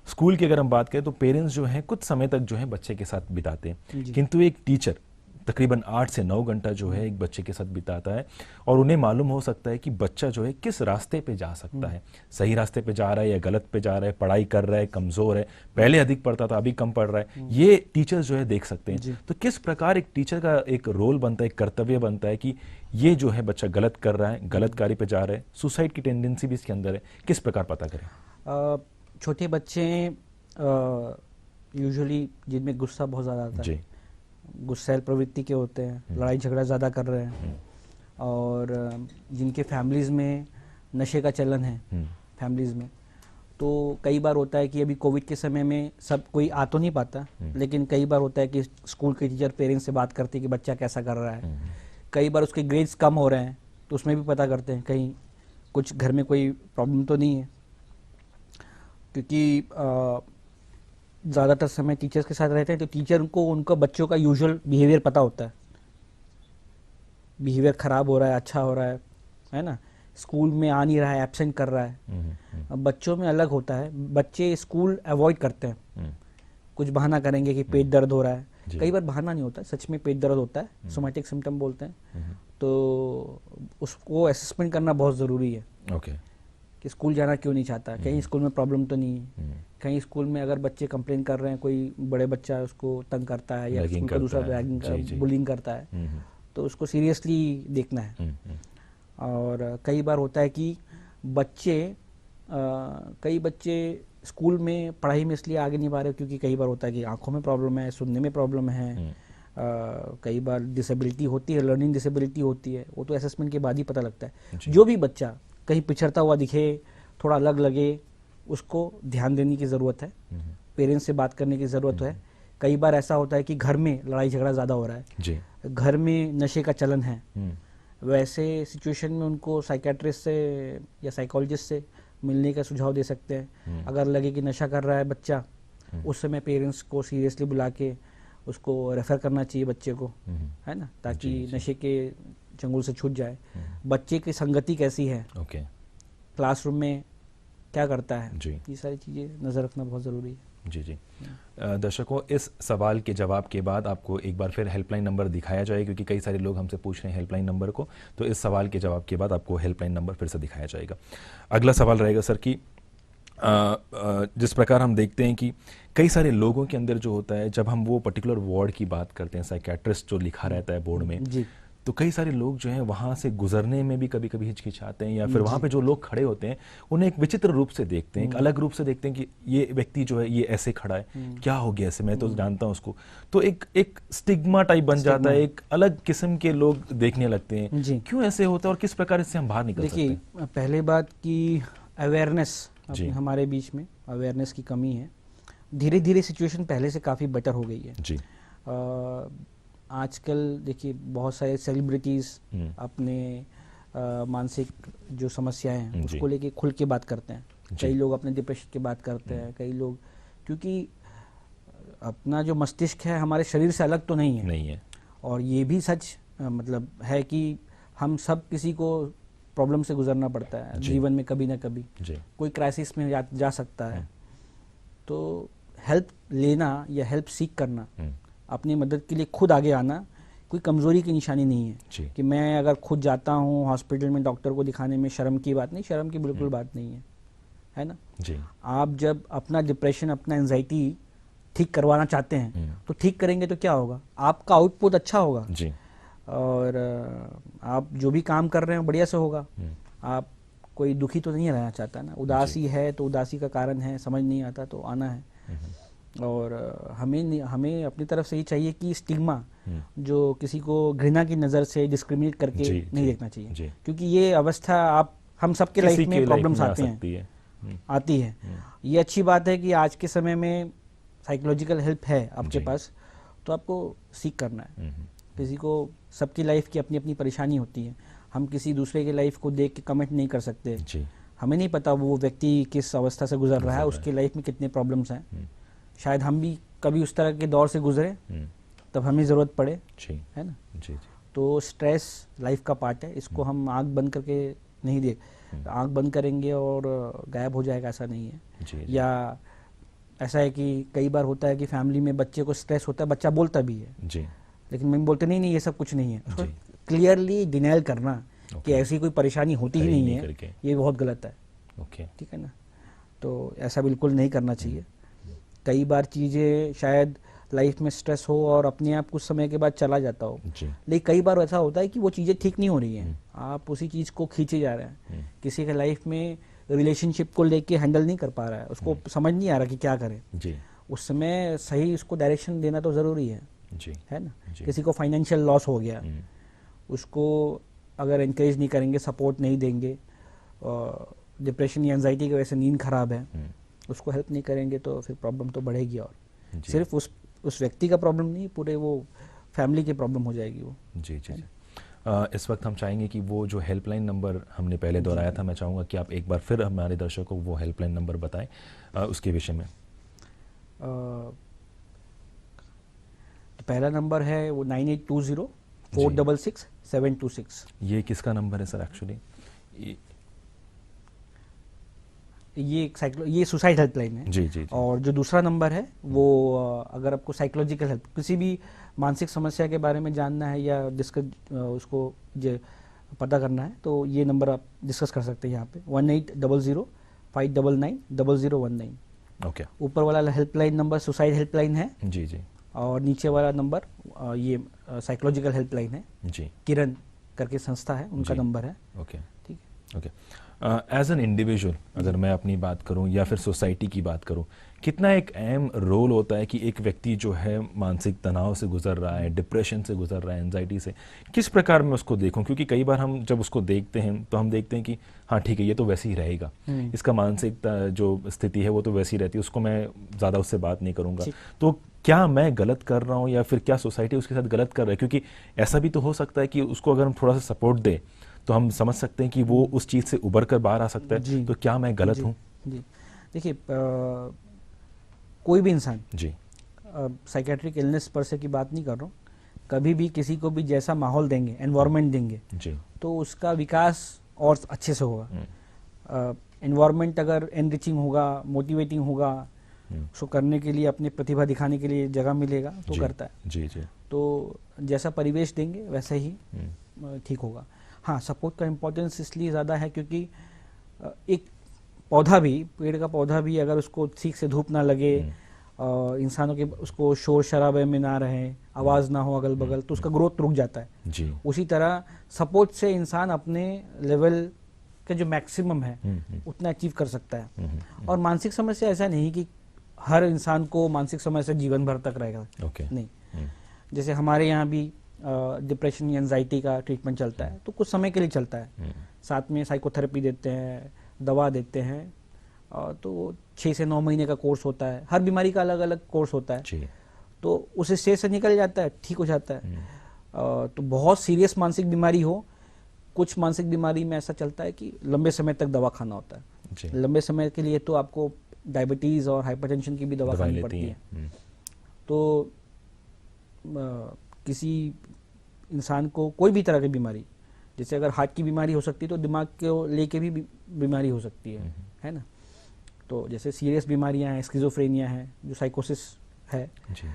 S1: स्कूल की अगर हम बात करें तो पेरेंट्स जो हैं कुछ समय तक जो है बच्चे के साथ बिताते हैं, किंतु एक टीचर तकरीबन 8 से 9 घंटा जो है एक बच्चे के साथ बिताता है और उन्हें मालूम हो सकता है कि बच्चा जो है किस रास्ते पे जा सकता है, सही रास्ते पे जा रहा है या गलत पे जा रहा है, पढ़ाई कर रहा है, कमज़ोर है, पहले अधिक पढ़ता था अभी कम पढ़ रहा है, ये टीचर जो है देख सकते हैं। तो किस प्रकार एक टीचर का एक रोल बनता है, एक कर्तव्य बनता है कि ये जो है बच्चा गलत कर रहा है, गलत कार्य पे जा रहा है, सुसाइड की टेंडेंसी भी इसके अंदर है, किस प्रकार पता करें?
S2: छोटे बच्चे यूजुअली जिनमें गुस्सा बहुत ज़्यादा आता है, गुस्सैल प्रवृत्ति के होते हैं, लड़ाई झगड़ा ज़्यादा कर रहे हैं, और जिनके फैमिलीज़ में नशे का चलन है फैमिलीज़ में, तो कई बार होता है कि अभी कोविड के समय में सब कोई आ तो नहीं पाता, लेकिन कई बार होता है कि स्कूल के टीचर पेरेंट्स से बात करते हैं कि बच्चा कैसा कर रहा है। कई बार उसके ग्रेड्स कम हो रहे हैं तो उसमें भी पता करते हैं कहीं कुछ घर में कोई प्रॉब्लम तो नहीं है, क्योंकि ज़्यादातर समय टीचर्स के साथ रहते हैं तो टीचर को उनका बच्चों का यूजुअल बिहेवियर पता होता है, बिहेवियर ख़राब हो रहा है, अच्छा हो रहा है ना, स्कूल में आ नहीं रहा है, एब्सेंट कर रहा है। अब बच्चों में अलग होता है, बच्चे स्कूल अवॉइड करते हैं, कुछ बहाना करेंगे कि पेट दर्द हो रहा है, कई बार बहाना नहीं होता, सच में पेट दर्द होता है, सोमैटिक सिम्टम बोलते हैं, तो उसको असेसमेंट करना बहुत ज़रूरी है। कि स्कूल जाना क्यों नहीं चाहता, कहीं स्कूल में प्रॉब्लम तो नहीं है, कहीं स्कूल में अगर बच्चे कंप्लेन कर रहे हैं, कोई बड़े बच्चा उसको तंग करता है या स्कूल का दूसरा रैगिंग बुलिंग करता है, तो उसको सीरियसली देखना है। और कई बार होता है कि कई बच्चे स्कूल में पढ़ाई में इसलिए आगे नहीं पा रहे क्योंकि कई बार होता है कि आंखों में प्रॉब्लम है, सुनने में प्रॉब्लम है, कई बार डिसेबिलिटी होती है, लर्निंग डिसेबिलिटी होती है, वो तो असेसमेंट के बाद ही पता लगता है। जो भी बच्चा कहीं पिछड़ता हुआ दिखे, थोड़ा अलग लगे, उसको ध्यान देने की ज़रूरत है, पेरेंट्स से बात करने की ज़रूरत है। कई बार ऐसा होता है कि घर में लड़ाई झगड़ा ज़्यादा हो रहा है, घर में नशे का चलन है, वैसे सिचुएशन में उनको साइकेट्रिस्ट से या साइकोलॉजिस्ट से मिलने का सुझाव दे सकते हैं। अगर लगे कि नशा कर रहा है बच्चा, उस समय पेरेंट्स को सीरियसली बुला के उसको रेफ़र करना चाहिए बच्चे को, है ना, ताकि नशे के चंगुल से छूट जाए। बच्चे की संगति कैसी है, क्लासरूम में क्या करता है, ये सारी चीज़ें नज़र रखना बहुत ज़रूरी है।
S1: जी। दर्शकों, इस सवाल के जवाब के बाद आपको एक बार फिर हेल्पलाइन नंबर दिखाया जाएगा, क्योंकि कई सारे लोग हमसे पूछ रहे हैं हेल्पलाइन नंबर को, तो इस सवाल के जवाब के बाद आपको हेल्पलाइन नंबर फिर से दिखाया जाएगा। अगला सवाल रहेगा सर कि जिस प्रकार हम देखते हैं कि कई सारे लोगों के अंदर जो होता है, जब हम वो पर्टिकुलर वार्ड की बात करते हैं, साइकेट्रिस्ट जो लिखा रहता है बोर्ड में, तो कई सारे लोग जो हैं वहाँ से गुजरने में भी कभी कभी हिचकिचाते हैं, या फिर वहाँ पे जो लोग खड़े होते हैं उन्हें एक विचित्र रूप से देखते हैं, एक अलग रूप से देखते हैं कि ये व्यक्ति जो है ये ऐसे खड़ा है, क्या हो गया ऐसे, मैं तो जानता हूँ उसको, तो एक स्टिग्मा टाइप बन जाता है, एक अलग किस्म के लोग देखने लगते हैं। क्यों ऐसे होता है और किस प्रकार इससे हम बाहर निकल सकते हैं?
S2: देखिए, पहले बात की अवेयरनेस हमारे बीच में अवेयरनेस की कमी है। धीरे धीरे सिचुएशन पहले से काफ़ी बेटर हो गई है जी। आजकल देखिए बहुत सारे सेलिब्रिटीज़ अपने मानसिक जो समस्याएं हैं
S1: जी।
S2: उसको लेके खुल के बात करते हैं।
S1: जी।
S2: कई लोग अपने डिप्रेशन की बात करते हैं, कई लोग, क्योंकि अपना जो मस्तिष्क है हमारे शरीर से अलग तो नहीं है।
S1: नहीं है।
S2: और ये भी सच मतलब है कि हम सब किसी को प्रॉब्लम से गुजरना पड़ता है
S1: जी।
S2: जीवन में, कभी ना कभी
S1: जी।
S2: कोई क्राइसिस में जा सकता है। तो हेल्प लेना या हेल्प सीख करना, अपनी मदद के लिए खुद आगे आना कोई कमज़ोरी की निशानी नहीं
S1: जी।
S2: है कि मैं अगर खुद जाता हूँ हॉस्पिटल में डॉक्टर को दिखाने में शर्म की बात नहीं, शर्म की बिल्कुल बात नहीं है ना।
S1: जी।
S2: आप जब अपना डिप्रेशन, अपना एंजाइटी ठीक करवाना चाहते हैं तो ठीक करेंगे तो क्या होगा, आपका आउटपुट अच्छा होगा
S1: जी।
S2: और आप जो भी काम कर रहे हैं बढ़िया से होगा। आप कोई दुखी तो नहीं रहना चाहता ना, उदासी है तो उदासी का कारण है, समझ नहीं आता तो आना है। और हमें अपनी तरफ से ये चाहिए कि स्टिग्मा जो किसी को घृणा की नज़र से डिस्क्रिमिनेट करके
S1: जी,
S2: नहीं
S1: जी,
S2: देखना चाहिए
S1: जी।
S2: क्योंकि ये अवस्था हम सबके
S1: किसी
S2: लाइफ
S1: के
S2: में प्रॉब्लम्स
S1: आ
S2: आते हैं,
S1: सकती है।
S2: आती है। ये अच्छी बात है कि आज के समय में साइकोलॉजिकल हेल्प है आपके
S1: जी।
S2: पास, तो आपको सीख करना है। किसी को, सबकी लाइफ की अपनी अपनी परेशानी होती है, हम किसी दूसरे की लाइफ को देख के कमेंट नहीं कर सकते।
S1: जी।
S2: हमें नहीं पता वो व्यक्ति किस अवस्था से गुजर रहा है, उसकी लाइफ में कितने प्रॉब्लम्स हैं। शायद हम भी कभी उस तरह के दौर से गुजरे तब हमें ज़रूरत पड़े,
S1: जी।
S2: है ना।
S1: जी। जी।
S2: तो स्ट्रेस लाइफ का पार्ट है, इसको हम आंख बंद करके नहीं देख, आंख बंद करेंगे और गायब हो जाएगा, ऐसा नहीं है।
S1: जी।
S2: या ऐसा है कि कई बार होता है कि फैमिली में बच्चे को स्ट्रेस होता है, बच्चा बोलता भी है,
S1: जी।
S2: लेकिन मैं बोलते नहीं ये सब कुछ नहीं है।
S1: जी।
S2: क्लियरली डिनाइल करना कि
S1: ओके।
S2: ऐसी कोई परेशानी होती ही नहीं है,
S1: करके।
S2: ये बहुत गलत है।
S1: ओके।
S2: ठीक है ना, तो ऐसा बिल्कुल नहीं करना चाहिए। कई बार चीज़ें शायद लाइफ में स्ट्रेस हो और अपने आप कुछ समय के बाद चला जाता हो,
S1: जी।
S2: लेकिन कई बार ऐसा होता है कि वो चीज़ें ठीक नहीं हो रही हैं, आप उसी चीज़ को खींचे जा रहे हैं। किसी के लाइफ में रिलेशनशिप को लेके हैंडल नहीं कर पा रहा है, उसको समझ नहीं आ रहा कि क्या करे,
S1: जी।
S2: उस समय सही उसको डायरेक्शन देना तो ज़रूरी है
S1: जी।
S2: ना।
S1: जी।
S2: किसी को फाइनेंशियल लॉस हो गया, उसको अगर इंकरेज नहीं करेंगे, सपोर्ट नहीं देंगे, डिप्रेशन या एंजाइटी की वजह से नींद खराब है, उसको हेल्प नहीं करेंगे तो फिर प्रॉब्लम तो बढ़ेगी। और
S1: जी।
S2: सिर्फ उस व्यक्ति का प्रॉब्लम नहीं, पूरे वो फैमिली की प्रॉब्लम हो जाएगी वो।
S1: जी। जी। जी। इस वक्त हम चाहेंगे कि वो जो हेल्पलाइन नंबर हमने पहले दोहराया था, मैं चाहूँगा कि आप एक बार फिर हमारे दर्शकों को वो हेल्पलाइन नंबर बताएं उसके विषय में।
S2: तो पहला नंबर है वो 9820-466-726।
S1: ये किसका नंबर है सर एक्चुअली?
S2: ये सुसाइड हेल्पलाइन है।
S1: जी। जी। जी।
S2: और जो दूसरा नंबर है वो अगर आपको साइकोलॉजिकल हेल्प, किसी भी मानसिक समस्या के बारे में जानना है या डिस्कस उसको पता करना है, तो ये नंबर आप डिस्कस कर सकते हैं यहाँ पे 1800-599-0019।
S1: ओके।
S2: ऊपर वाला हेल्पलाइन नंबर सुसाइड हेल्पलाइन है।
S1: जी। जी।
S2: और नीचे वाला नंबर ये साइकोलॉजिकल हेल्पलाइन है,
S1: जी।
S2: किरण करके संस्था है, उनका
S1: जी।
S2: नंबर है।
S1: ओके।
S2: ठीक है।
S1: ओके। एज एन इंडिविजुअल अगर मैं अपनी बात करूं या फिर सोसाइटी की बात करूं, कितना एक अहम रोल होता है कि एक व्यक्ति जो है मानसिक तनाव से गुजर रहा है, डिप्रेशन से गुजर रहा है, एंजाइटी से, किस प्रकार मैं उसको देखूं? क्योंकि कई बार हम जब उसको देखते हैं तो हम देखते हैं कि हाँ ठीक है, ये तो वैसे ही रहेगा, इसका मानसिक जो स्थिति है वो तो वैसी रहती है, उसको मैं ज़्यादा उससे बात नहीं करूँगा। तो क्या मैं गलत कर रहा हूँ या फिर क्या सोसाइटी उसके साथ गलत कर रहा है? क्योंकि ऐसा भी तो हो सकता है कि उसको अगर हम थोड़ा सा सपोर्ट दें तो हम समझ सकते हैं कि वो उस चीज़ से उबर कर बाहर आ सकता है। तो क्या मैं गलत हूँ?
S2: जी देखिए, कोई भी इंसान,
S1: जी,
S2: साइकेट्रिक इलनेस पर से की बात नहीं कर रहा हूँ, कभी भी किसी को भी जैसा माहौल देंगे, एनवायरनमेंट देंगे,
S1: जी,
S2: तो उसका विकास और अच्छे से होगा। एनवायरनमेंट अगर एनरिचिंग होगा, मोटिवेटिंग होगा, उसको करने के लिए, अपनी प्रतिभा दिखाने के लिए जगह मिलेगा तो करता है।
S1: जी, जी।
S2: तो जैसा परिवेश देंगे वैसे ही ठीक होगा। हाँ, सपोर्ट का इम्पोर्टेंस इसलिए ज़्यादा है क्योंकि एक पौधा भी, पेड़ का पौधा भी अगर उसको ठीक से धूप ना लगे, इंसानों के उसको शोर शराबे में ना रहे, आवाज़ ना हो अगल बगल, तो उसका ग्रोथ रुक जाता है।
S1: जी।
S2: उसी तरह सपोर्ट से इंसान अपने लेवल का जो मैक्सिमम है उतना अचीव कर सकता है। और मानसिक समस्या ऐसा नहीं कि हर इंसान को मानसिक समस्या जीवन भर तक रहेगा। नहीं, जैसे हमारे यहाँ भी डिप्रेशन या एंजाइटी का ट्रीटमेंट चलता है तो कुछ समय के लिए चलता है, साथ में साइकोथेरेपी देते हैं, दवा देते हैं, तो 6 से 9 महीने का कोर्स होता है। हर बीमारी का अलग अलग कोर्स होता है। तो उस स्टेज से निकल जाता है, ठीक हो जाता है। तो बहुत सीरियस मानसिक बीमारी हो, कुछ मानसिक बीमारी में ऐसा चलता है कि लंबे समय तक दवा खाना होता है।
S1: जी।
S2: लंबे समय के लिए तो आपको डायबिटीज़ और हाइपरटेंशन की भी दवा खानी पड़ती है। तो किसी इंसान को कोई भी तरह की बीमारी, जैसे अगर हार्ट की बीमारी हो सकती है तो दिमाग को लेके भी बीमारी हो सकती है ना। तो जैसे सीरियस बीमारियां हैं, स्किज़ोफ्रेनिया है जो साइकोसिस है,
S1: जी।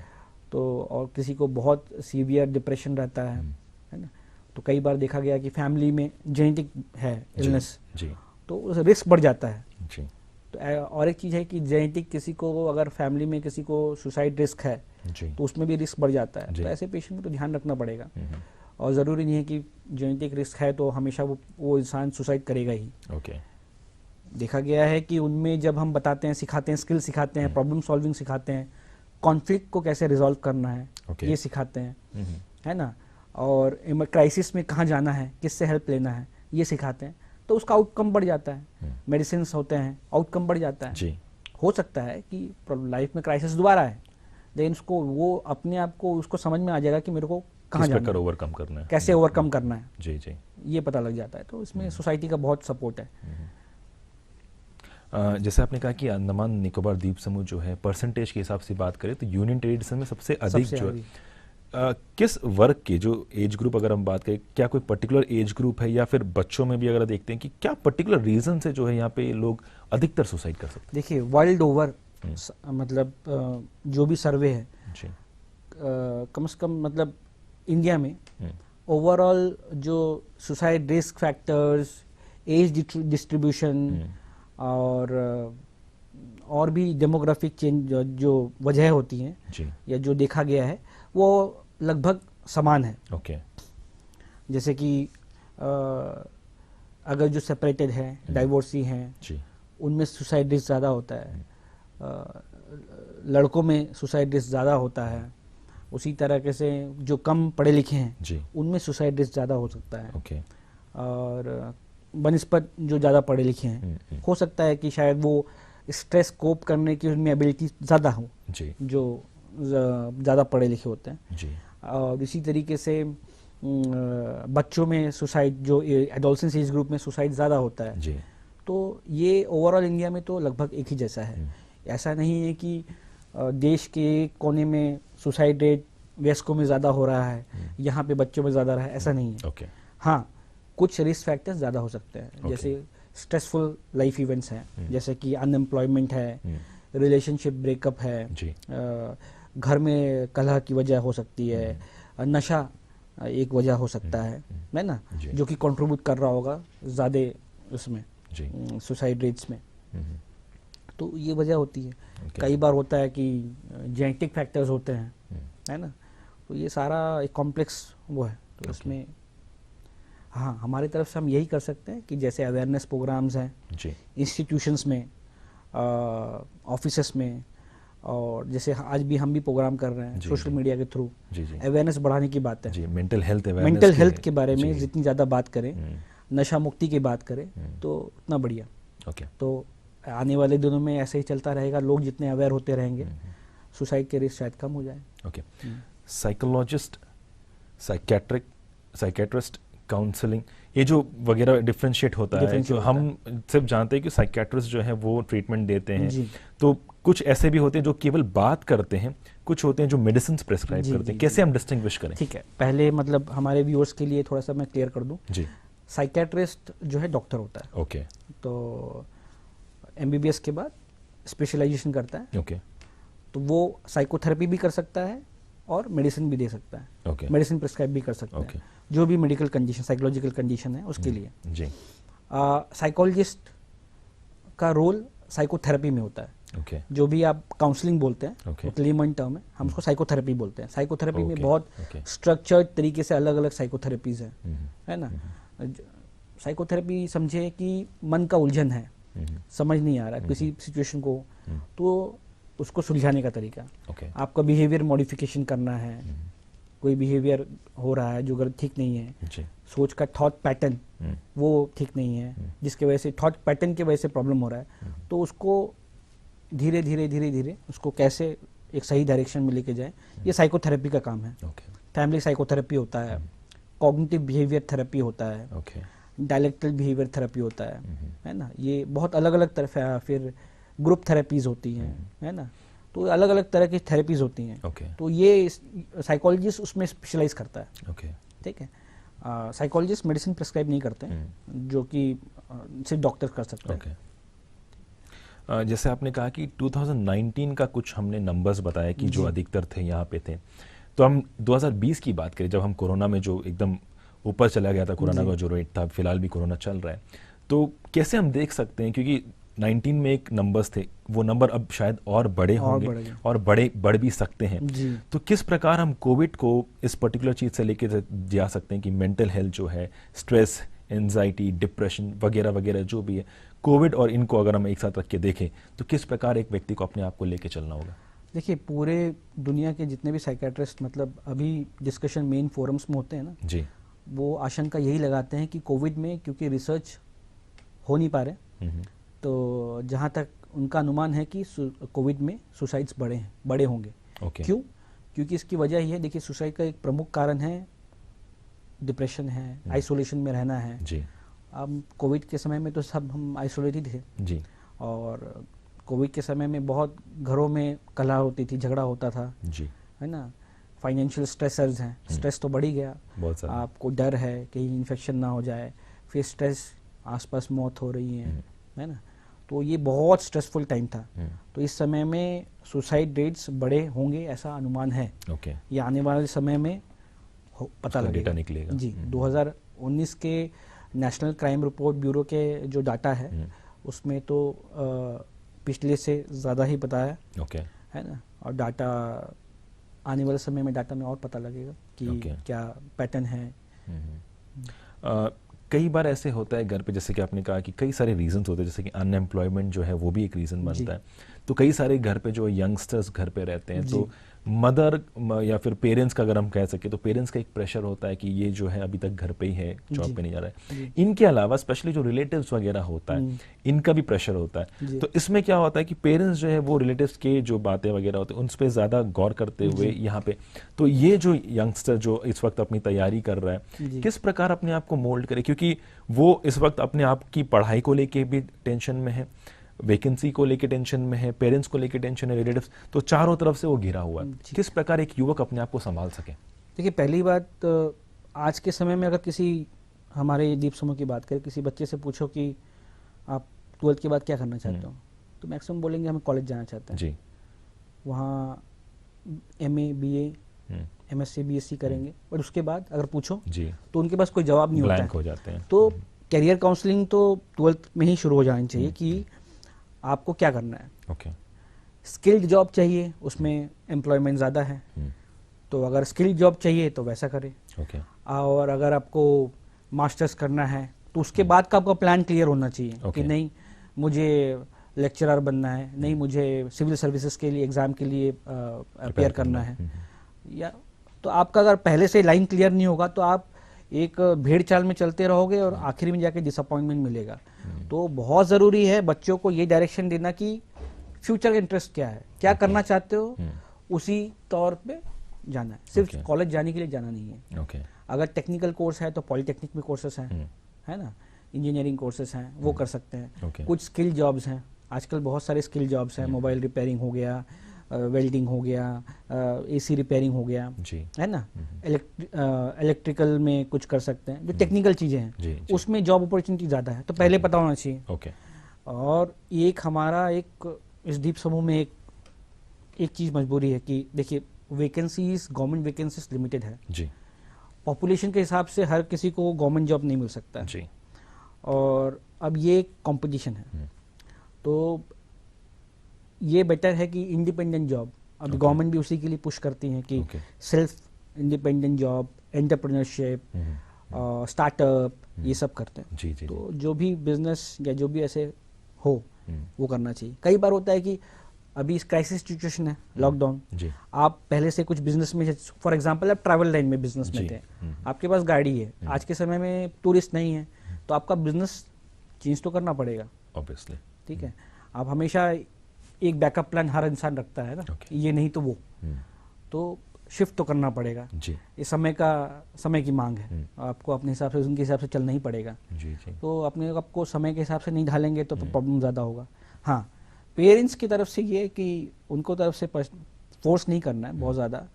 S2: तो और किसी को बहुत सीवियर डिप्रेशन रहता है ना। तो कई बार देखा गया कि फैमिली में जेनेटिक है इलनेस,
S1: जी।
S2: तो रिस्क बढ़ जाता है।
S1: जी।
S2: तो और एक चीज़ है कि जेनेटिक किसी को अगर फैमिली में किसी को सुसाइड रिस्क है
S1: जी।
S2: तो उसमें भी रिस्क बढ़ जाता है।
S1: जी।
S2: तो ऐसे पेशेंट में तो ध्यान रखना पड़ेगा। और ज़रूरी नहीं है कि जेनेटिक रिस्क है तो हमेशा वो इंसान सुसाइड करेगा ही।
S1: ओके।
S2: देखा गया है कि उनमें जब हम बताते हैं, सिखाते हैं, स्किल सिखाते हैं, प्रॉब्लम सॉल्विंग सिखाते हैं, कॉन्फ्लिक्ट को कैसे रिजॉल्व करना है ये सिखाते हैं, है ना, और क्राइसिस में कहाँ जाना है, किससे हेल्प लेना है ये सिखाते हैं, तो उसका आउटकम बढ़ जाता है। मेडिसिन होते हैं, आउटकम बढ़ जाता है।
S1: जी।
S2: हो सकता है कि लाइफ में क्राइसिस दोबारा है, लेकिन उसको वो अपने आप को उसको समझ में आ जाएगा कि मेरे को कहाँ जाना है,
S1: ओवरकम करना है,
S2: कैसे ओवरकम करना है।
S1: जी। जी।
S2: ये पता लग जाता है। तो इसमें सोसाइटी का बहुत सपोर्ट है।
S1: जैसे आपने कहा कि अंडमान निकोबार द्वीप समूह जो है परसेंटेज के हिसाब से बात करें तो यूनियन टेरिटरी में सबसे अधिक जो है किस वर्ग के जो एज ग्रुप अगर हम बात करें, क्या कोई पर्टिकुलर एज ग्रुप है या फिर बच्चों में भी अगर देखते हैं कि क्या पर्टिकुलर रीजन से जो है यहाँ पे लोग अधिकतर सुसाइड कर सकते हैं?
S2: देखिए वर्ल्ड ओवर मतलब जो भी सर्वे है
S1: जी।
S2: कम से कम मतलब इंडिया में ओवरऑल जो suicide risk factors, age distribution और भी डेमोग्राफिक चेंज जो वजह होती हैं
S1: जी।
S2: या जो देखा गया है वो लगभग समान है।
S1: ओके।
S2: जैसे कि अगर जो सेपरेटेड है, डाइवोर्सी हैं,
S1: जी।
S2: उनमें सुसाइड रिस्क ज़्यादा होता है। लड़कों में सुसाइड रिस्क ज़्यादा होता है। उसी तरह से जो कम पढ़े लिखे हैं
S1: जी।
S2: उनमें सुसाइड रिस्क ज़्यादा हो सकता है।
S1: ओके।
S2: और बनिस्पत जो ज़्यादा पढ़े लिखे हैं हो सकता है कि शायद वो स्ट्रेस कोप करने की उनमें एबिलिटी ज़्यादा हो
S1: जी।
S2: जो ज़्यादा पढ़े लिखे होते हैं।
S1: जी।
S2: और इसी तरीके से बच्चों में सुसाइड जो एडोलसेंस एज ग्रुप में सुसाइड ज़्यादा होता है।
S1: जी।
S2: तो ये ओवरऑल इंडिया में तो लगभग एक ही जैसा है। ऐसा नहीं है कि देश के कोने में सुसाइड रेट वयस्कों में ज़्यादा हो रहा है, यहाँ पे बच्चों में ज़्यादा रहा है, ऐसा नहीं है।
S1: ओके।
S2: हाँ, कुछ रिस्क फैक्टर्स ज़्यादा हो सकते हैं, जैसे स्ट्रेसफुल लाइफ इवेंट्स हैं, जैसे कि अनएम्प्लॉयमेंट है, रिलेशनशिप ब्रेकअप है, घर में कलह की वजह हो सकती है, नशा एक वजह हो सकता है ना, जो कि कंट्रीब्यूट कर रहा होगा ज़्यादा उसमें सुसाइड रेट्स में। तो ये वजह होती है। कई बार होता है कि जेनेटिक फैक्टर्स होते हैं, है ना। तो ये सारा एक कॉम्प्लेक्स वो है। तो इसमें हाँ, हमारी तरफ से हम यही कर सकते हैं कि जैसे अवेयरनेस प्रोग्राम्स हैं इंस्टीट्यूशंस में, ऑफिसेस में, और जैसे आज भी हम भी प्रोग्राम कर रहे हैं सोशल मीडिया के थ्रू, अवेयरनेस बढ़ाने की बात है।
S1: मेंटल
S2: हेल्थ के बारे में जितनी ज़्यादा बात करें, नशा मुक्ति की बात करें तो उतना बढ़िया। तो आने वाले दिनों में ऐसे ही चलता रहेगा। लोग जितने अवेयर होते रहेंगे सुसाइड के रिस्क शायद कम हो जाए।
S1: ओके। साइकोलॉजिस्ट, साइकेट्रिस्ट, काउंसलिंग, ये जो वगैरह डिफरेंशिएट होता है, तो हम सिर्फ जानते हैं कि साइकेट्रिस्ट जो है वो ट्रीटमेंट देते हैं, तो कुछ ऐसे भी होते हैं जो केवल बात करते हैं, कुछ होते हैं जो मेडिसिन प्रेस्क्राइब करते हैं। कैसे हम डिस्टिंग्विश करें?
S2: ठीक है, पहले मतलब हमारे व्यूअर्स के लिए थोड़ा सा मैं क्लियर कर दूं जी। साइकेट्रिस्ट जो है डॉक्टर होता है।
S1: ओके।
S2: तो एमबीबीएस के बाद स्पेशलाइजेशन करता है।
S1: ओके।
S2: तो वो साइकोथेरेपी भी कर सकता है और मेडिसिन भी दे सकता है।
S1: ओके।
S2: मेडिसिन प्रिस्क्राइब भी कर सकता है, जो भी मेडिकल कंडीशन, साइकोलॉजिकल कंडीशन है उसके लिए
S1: जी।
S2: साइकोलॉजिस्ट का रोल साइकोथेरेपी में होता है। जो भी आप काउंसलिंग बोलते हैं, लेमन टर्म है, हम उसको साइकोथेरेपी बोलते हैं। साइकोथेरेपी में बहुत स्ट्रक्चर्ड तरीके से अलग अलग साइकोथेरेपीज हैं, है ना। साइकोथेरेपी समझे कि मन का उलझन है, समझ नहीं आ रहा किसी सिचुएशन को, तो उसको सुलझाने का तरीका। आपका बिहेवियर मॉडिफिकेशन करना है, कोई बिहेवियर हो रहा है जो अगर ठीक नहीं है, सोच का थॉट पैटर्न वो ठीक नहीं है, जिसके वजह से थॉट पैटर्न की वजह से प्रॉब्लम हो रहा है, तो उसको धीरे धीरे उसको कैसे एक सही डायरेक्शन में लेके जाए, ये साइकोथेरेपी का काम है।
S1: ओके
S2: फैमिली साइकोथेरेपी होता है, कॉग्निटिव बिहेवियर थेरेपी होता है,
S1: ओके
S2: डायलेक्टल बिहेवियर थेरेपी होता है ना, ये बहुत अलग अलग तरह, फिर ग्रुप थेरेपीज होती हैं, है ना, तो अलग अलग तरह की थेरेपीज होती हैं।
S1: ओके
S2: तो ये साइकोलॉजिस्ट उसमें स्पेशलाइज करता है।
S1: ओके
S2: ठीक है, साइकोलॉजिस्ट मेडिसिन प्रिस्क्राइब नहीं करते हैं, जो कि सिर्फ डॉक्टर कर सकते हैं।
S1: ओके जैसे आपने कहा कि 2019 का कुछ हमने नंबर्स बताया कि जो अधिकतर थे यहाँ पे थे, तो हम 2020 की बात करें जब हम कोरोना में जो एकदम ऊपर चला गया था, कोरोना का जो रेट था, फिलहाल भी कोरोना चल रहा है, तो कैसे हम देख सकते हैं, क्योंकि 19 में एक नंबर्स थे, वो नंबर अब शायद और बड़े होंगे और बढ़ भी सकते हैं, तो किस प्रकार हम कोविड को इस पर्टिकुलर चीज़ से लेके जा सकते हैं कि मेंटल हेल्थ जो है, स्ट्रेस, एंजाइटी, डिप्रेशन वगैरह वगैरह जो भी है, कोविड और इनको अगर हम एक साथ रख के देखें तो किस प्रकार एक व्यक्ति को अपने आप को लेके चलना होगा?
S2: देखिए, पूरे दुनिया के जितने भी साइकेट्रिस्ट मतलब अभी डिस्कशन मेन फोरम्स में होते हैं ना
S1: जी,
S2: वो आशंका यही लगाते हैं कि कोविड में क्योंकि रिसर्च हो नहीं पा रहे, तो जहाँ तक उनका अनुमान है कि कोविड में सुसाइड्स बड़े होंगे।
S1: ओके।
S2: क्योंकि इसकी वजह ही है, देखिए सुसाइड का एक प्रमुख कारण है डिप्रेशन है, आइसोलेशन में रहना है
S1: जी।
S2: अब कोविड के समय में तो सब हम आइसोलेटेड थे
S1: जी,
S2: और कोविड के समय में बहुत घरों में कलह होती थी, झगड़ा होता था
S1: जी,
S2: है ना, फाइनेंशियल स्ट्रेसर्स हैं, स्ट्रेस तो बढ़ ही गया,
S1: बहुत सारा।
S2: आपको डर है कहीं इन्फेक्शन ना हो जाए, फिर स्ट्रेस, आसपास मौत हो रही है ना, तो ये बहुत स्ट्रेसफुल टाइम था। तो इस समय में सुसाइड रेट्स बड़े होंगे ऐसा अनुमान है।
S1: ओके।
S2: ये आने वाले समय में पता लगेगा,
S1: डेटा निकलेगा
S2: जी। 2019 के नेशनल क्राइम रिपोर्ट ब्यूरो के जो डाटा है उसमें तो पिछले से ज़्यादा ही बताया
S1: ओके,
S2: है ना, और डाटा आने वाले समय में डाटा में और पता लगेगा कि क्या पैटर्न है।
S1: कई बार ऐसे होता है घर पे, जैसे कि आपने कहा कि कई सारे रीजंस होते हैं, जैसे कि अनएम्प्लॉयमेंट जो है वो भी एक रीज़न बनता है, तो कई सारे घर पे जो यंगस्टर्स घर पे रहते हैं, तो मदर या फिर पेरेंट्स का अगर हम कह सके तो पेरेंट्स का एक प्रेशर होता है कि ये जो है अभी तक घर पे ही है, जॉब पे नहीं जा रहा है। इनके अलावा स्पेशली जो रिलेटिव्स वगैरह होता है, इनका भी प्रेशर होता है, तो इसमें क्या होता है कि पेरेंट्स जो है वो रिलेटिव्स के जो बातें वगैरह होती है उन पर ज़्यादा गौर करते हुए यहाँ पे, तो ये जो यंगस्टर जो इस वक्त अपनी तैयारी कर रहा है, किस प्रकार अपने आप को मोल्ड करे, क्योंकि वो इस वक्त अपने आप की पढ़ाई को लेके भी टेंशन में है, वैकेंसी को लेके टेंशन में है, पेरेंट्स को लेके टेंशन है, रिलेटिव्स, तो चारों तरफ से वो घिरा हुआ है। किस प्रकार एक युवक अपने आप को संभाल सके?
S2: देखिए, पहली बात आज के समय में अगर किसी हमारे दीप समूह की बात करें, किसी बच्चे से पूछो कि आप 12th के बाद क्या करना चाहते हो, तो मैक्सिमम बोलेंगे हमें कॉलेज जाना चाहते हैं जी, वहाँ MA BA MSc BSc करेंगे, और उसके बाद अगर पूछो जी तो उनके पास कोई जवाब नहीं होता है,
S1: हो जाते हैं।
S2: तो कैरियर काउंसलिंग तो 12th में ही शुरू हो जानी चाहिए कि आपको क्या करना है।
S1: ओके।
S2: स्किल्ड जॉब चाहिए, उसमें एम्प्लॉयमेंट ज़्यादा है, तो अगर स्किल्ड जॉब चाहिए तो वैसा करें।
S1: ओके।
S2: और अगर आपको मास्टर्स करना है तो उसके बाद का आपका प्लान क्लियर होना चाहिए कि नहीं मुझे लेक्चरर बनना है, नहीं मुझे सिविल सर्विसेज के लिए एग्ज़ाम के लिए अपेयर करना है, या तो आपका अगर पहले से लाइन क्लियर नहीं होगा तो आप एक भेड़ चाल में चलते रहोगे और आखिर में जाके डिसअपॉइंटमेंट मिलेगा। तो बहुत ज़रूरी है बच्चों को ये डायरेक्शन देना कि फ्यूचर का इंटरेस्ट क्या है, क्या करना चाहते हो, उसी तौर पे जाना है, सिर्फ कॉलेज जाने के लिए जाना नहीं है। अगर टेक्निकल कोर्स है तो पॉलिटेक्निक में कोर्सेस हैं, है ना, इंजीनियरिंग कोर्सेस हैं, वो कर सकते हैं। कुछ स्किल जॉब्स हैं, आजकल बहुत सारे स्किल जॉब्स हैं, मोबाइल रिपेयरिंग हो गया, वेल्डिंग हो गया, AC रिपेयरिंग हो गया, है ना, इलेक्ट्रिकल में कुछ कर सकते हैं, जो टेक्निकल चीज़ें हैं उसमें जॉब अपॉर्चुनिटी ज़्यादा है, तो पहले पता होना चाहिए। और एक हमारा एक इस दीप समूह में एक चीज़ मजबूरी है कि देखिए वैकेंसीज, गवर्नमेंट वैकेंसीज लिमिटेड है जी, पॉपुलेशन के हिसाब से हर किसी को गवर्नमेंट जॉब नहीं मिल सकता जी, और अब ये कंपटीशन है, तो ये बेटर है कि इंडिपेंडेंट जॉब, अब गवर्नमेंट भी उसी के लिए पुश करती है कि self independent job, entrepreneurship, startup, ये सब करते हैं जी, तो जो भी बिजनेस या जो भी ऐसे हो वो करना चाहिए। कई बार होता है कि अभी इस क्राइसिस सिचुएशन है, लॉकडाउन, आप पहले से कुछ बिजनेस में, फॉर एग्जांपल आप ट्रैवल लाइन में बिजनेस में थे, आपके पास गाड़ी है, आज के समय में टूरिस्ट नहीं है, तो आपका बिजनेस चेंज तो करना पड़ेगा ऑब्वियसली, ठीक है। आप हमेशा एक बैकअप प्लान हर इंसान रखता है ना,
S1: Okay.
S2: ये नहीं तो वो, तो शिफ्ट तो करना पड़ेगा।
S1: जी
S2: ये समय की मांग है, आपको अपने हिसाब से उनके हिसाब से चलना ही पड़ेगा।
S1: जी जी
S2: तो अपने आपको समय के हिसाब से नहीं ढालेंगे तो प्रॉब्लम ज़्यादा होगा। हाँ, पेरेंट्स की तरफ से ये कि उनको तरफ से फोर्स नहीं करना है, बहुत ज़्यादा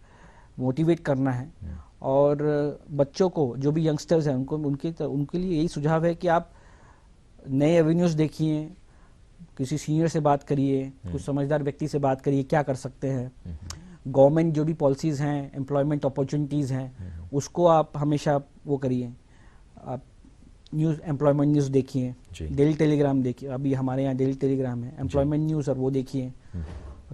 S2: मोटिवेट करना है। और बच्चों को, जो भी यंगस्टर्स हैं, उनके लिए यही सुझाव है कि आप नए एवेन्यूज़ देखिए, किसी सीनियर से बात करिए, कुछ समझदार व्यक्ति से बात करिए, क्या कर सकते हैं। गवर्नमेंट जो भी पॉलिसीज़ हैं, एम्प्लॉयमेंट अपॉर्चुनिटीज़ हैं, उसको आप हमेशा वो करिए। आप न्यूज़, एम्प्लॉयमेंट न्यूज़ देखिए, डेली टेलीग्राम देखिए, अभी हमारे यहाँ डेली टेलीग्राम है, एम्प्लॉयमेंट न्यूज़, और वो देखिए।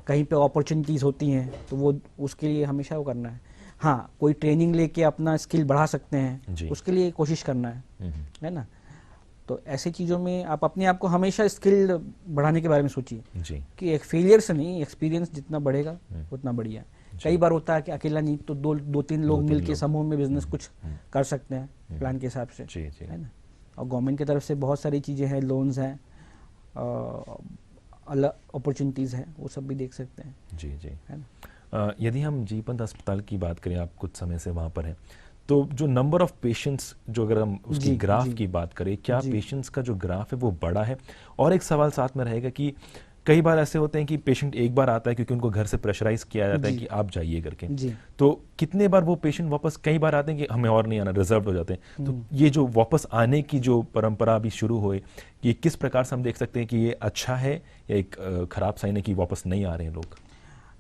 S2: कहीं पे अपॉर्चुनिटीज़ होती हैं तो वो उसके लिए हमेशा वो करना है। हाँ, कोई ट्रेनिंग लेके अपना स्किल बढ़ा सकते हैं, उसके लिए कोशिश करना है ना। तो ऐसी चीज़ों में आप अपने आप को हमेशा स्किल बढ़ाने के बारे में सोचिए कि एक फेलियर से नहीं, एक्सपीरियंस जितना बढ़ेगा उतना बढ़िया है। कई बार होता है कि अकेला नहीं तो दो तीन लोग मिलके समूह में बिजनेस कुछ कर सकते हैं प्लान के हिसाब से, है ना। और गवर्नमेंट की तरफ से बहुत सारी चीज़ें हैं, लोन्स हैं, अलग अपॉर्चुनिटीज़ हैं, वो सब भी देख सकते हैं।
S1: जी जी,
S2: है ना।
S1: यदि हम जी पंत अस्पताल की बात करें, आप कुछ समय से वहाँ पर हैं, तो जो नंबर ऑफ पेशेंट्स, जो अगर हम उसकी ग्राफ की बात करें, क्या पेशेंट्स का जो ग्राफ है वो बड़ा है? और एक सवाल साथ में रहेगा कि कई बार ऐसे होते हैं कि पेशेंट एक बार आता है क्योंकि उनको घर से प्रेशराइज किया जाता है कि आप जाइए करके, तो कितने बार वो पेशेंट वापस कई बार आते हैं कि हमें और नहीं आना, रिजर्व हो जाते हैं। तो ये जो वापस आने की जो परंपरा अभी शुरू हुई, ये किस प्रकार से हम देख सकते हैं कि ये अच्छा है या एक खराब साइन है कि वापस नहीं आ रहे हैं लोग?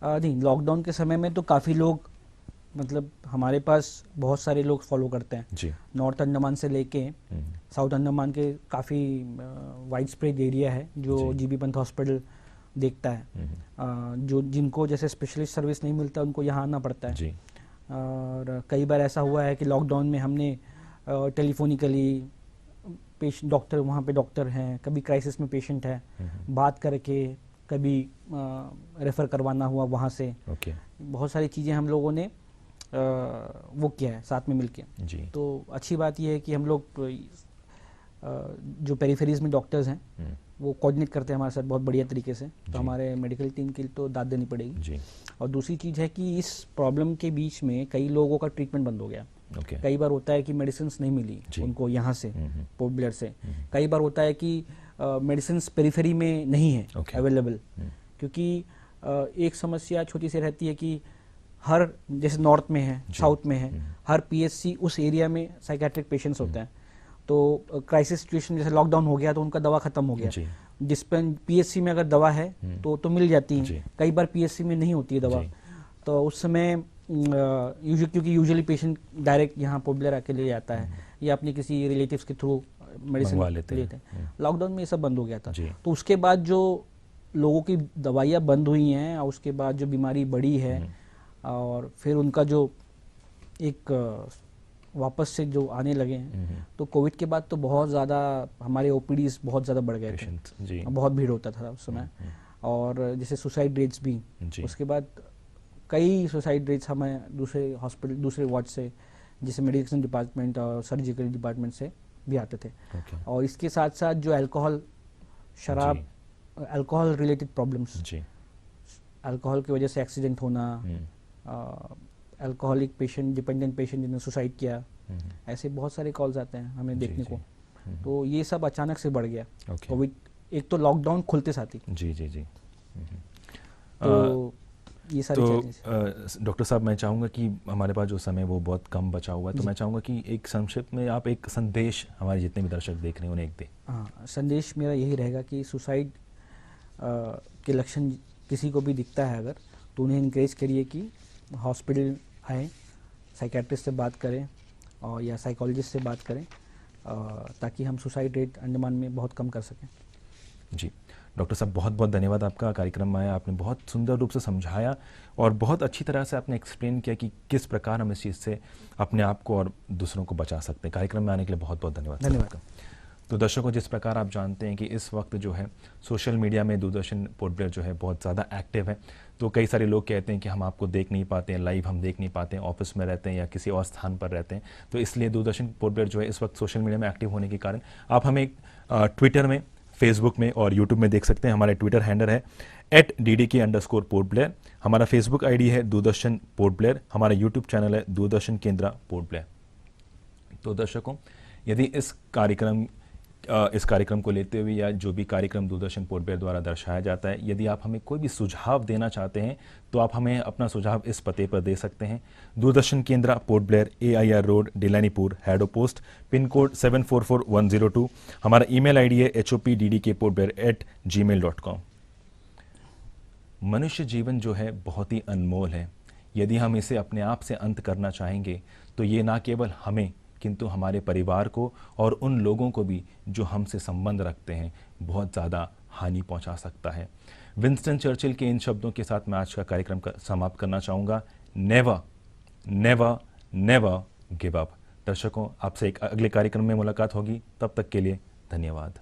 S2: नहीं, लॉकडाउन के समय में तो काफ़ी लोग, मतलब हमारे पास बहुत सारे लोग फॉलो करते हैं
S1: जी।
S2: नॉर्थ अंडमान से लेके साउथ अंडमान के काफ़ी वाइड स्प्रेड एरिया है जो जीबी पंत हॉस्पिटल देखता है। जो जिनको जैसे स्पेशलिस्ट सर्विस नहीं मिलता उनको यहाँ आना पड़ता है
S1: जी।
S2: और कई बार ऐसा हुआ है कि लॉकडाउन में हमने टेलीफोनिकली पेशेंट, डॉक्टर वहाँ पे डॉक्टर हैं, कभी क्राइसिस में पेशेंट है, बात करके कभी रेफ़र करवाना हुआ वहाँ से। बहुत सारी चीज़ें हम लोगों ने वो किया है साथ में मिलके। तो अच्छी बात यह है कि हम लोग जो पेरिफेरीज में डॉक्टर्स हैं वो कोऑर्डिनेट करते हैं हमारे साथ बहुत बढ़िया तरीके से, तो हमारे मेडिकल टीम के लिए तो दाद देनी पड़ेगी। और दूसरी चीज़ है कि इस प्रॉब्लम के बीच में कई लोगों का ट्रीटमेंट बंद हो गया। कई बार होता है कि मेडिसिन नहीं मिली उनको यहाँ से पोर्ट ब्लेयर से, कई बार होता है कि मेडिसिन पेरिफेरी में नहीं है अवेलेबल, क्योंकि एक समस्या छोटी सी रहती है कि हर, जैसे नॉर्थ में है, साउथ में है, हर पीएचसी उस एरिया में साइकेट्रिक पेशेंट्स होते हैं। तो क्राइसिस सिचुएशन जैसे लॉकडाउन हो गया तो उनका दवा खत्म हो गया, जिस पर पीएचसी में अगर दवा है तो मिल जाती है, कई बार पीएचसी में नहीं होती है दवा। तो उस समय क्योंकि यूजुअली पेशेंट डायरेक्ट यहाँ पोर्ट ब्लेयर आके ले जाता है या अपने किसी रिलेटिव्स के थ्रू मेडिसिन लेते हैं। लॉकडाउन में ये सब बंद हो गया था, तो उसके बाद जो लोगों की दवाइयाँ बंद हुई हैं और उसके बाद जो बीमारी बढ़ी है और फिर उनका जो एक वापस से जो आने लगे हैं, तो कोविड के बाद तो बहुत ज़्यादा हमारे ओपीडीज बहुत ज़्यादा बढ़ गए थे, बहुत भीड़ होता था उस समय। और जैसे सुसाइड रेट्स भी, उसके बाद कई सुसाइड रेट्स हमें दूसरे हॉस्पिटल, दूसरे वार्ड से, जैसे मेडिसिन डिपार्टमेंट और सर्जिकल डिपार्टमेंट से भी आते थे। और इसके साथ साथ जो अल्कोहल, शराब, अल्कोहल रिलेटेड प्रॉब्लम्स, अल्कोहल की वजह से एक्सीडेंट होना, अल्कोहलिक पेशेंट, डिपेंडेंट पेशेंट जिन्होंने सुसाइड किया, ऐसे बहुत सारे कॉल्स आते हैं हमें देखने को। तो ये सब अचानक से बढ़ गया कोविड, एक तो लॉकडाउन खुलते साथ ही।
S1: जी।
S2: तो ये सारी
S1: डॉक्टर साहब, मैं चाहूँगा कि हमारे पास जो समय वो बहुत कम बचा हुआ है, तो मैं चाहूँगा कि एक संक्षिप्त में आप एक संदेश हमारे जितने भी दर्शक देख रहे हैं उन्हें एक दें।
S2: हाँ, संदेश मेरा यही रहेगा कि सुसाइड के लक्षण किसी को भी दिखता है अगर, तो उन्हें इनकरेज करिए कि हॉस्पिटल आएँ, साइकेट्रिस्ट से बात करें और या साइकोलॉजिस्ट से बात करें, ताकि हम सुसाइड रेट अंडमान में बहुत कम कर सकें।
S1: जी डॉक्टर साहब, बहुत बहुत धन्यवाद आपका कार्यक्रम में आया, आपने बहुत सुंदर रूप से समझाया और बहुत अच्छी तरह से आपने एक्सप्लेन किया कि किस प्रकार हम इस चीज़ से अपने आप को और दूसरों को बचा सकते हैं। कार्यक्रम में आने के लिए बहुत बहुत धन्यवाद। तो दर्शकों, जिस प्रकार आप जानते हैं कि इस वक्त जो है सोशल मीडिया में दूरदर्शन पोर्ट ब्लेयर जो है बहुत ज़्यादा एक्टिव है, तो कई सारे लोग कहते हैं कि हम आपको देख नहीं पाते हैं, लाइव हम देख नहीं पाते हैं, ऑफिस में रहते हैं या किसी और स्थान पर रहते हैं, तो इसलिए दूरदर्शन पोर्ट ब्लेयर जो है इस वक्त सोशल मीडिया में एक्टिव होने के कारण आप हमें ट्विटर में, फेसबुक में और यूट्यूब में देख सकते हैं। हमारे ट्विटर हैंडल है @DDK_पोर्ट ब्लेयर। हमारा फेसबुक आईडी है दूरदर्शन पोर्ट ब्लेयर। हमारा यूट्यूब चैनल है दूरदर्शन केंद्र पोर्ट ब्लेयर। तो दर्शकों, यदि इस कार्यक्रम को लेते हुए या जो भी कार्यक्रम दूरदर्शन पोर्ट ब्लेयर द्वारा दर्शाया जाता है, यदि आप हमें कोई भी सुझाव देना चाहते हैं तो आप हमें अपना सुझाव इस पते पर दे सकते हैं। Doordarshan Kendra Port Blair, AIR road, Dilanipur, Haddo post, pin code 744102। हमारा ईमेल आईडी है hopddkportblayer@gmail.com। मनुष्य जीवन जो है बहुत ही अनमोल है। यदि हम इसे अपने आप से अंत करना चाहेंगे तो ये ना केवल हमें किंतु हमारे परिवार को और उन लोगों को भी जो हमसे संबंध रखते हैं बहुत ज़्यादा हानि पहुंचा सकता है। विंस्टन चर्चिल के इन शब्दों के साथ मैं आज का कार्यक्रम समाप्त करना चाहूँगा। Never never never give up. दर्शकों, आपसे एक अगले कार्यक्रम में मुलाकात होगी। तब तक के लिए धन्यवाद।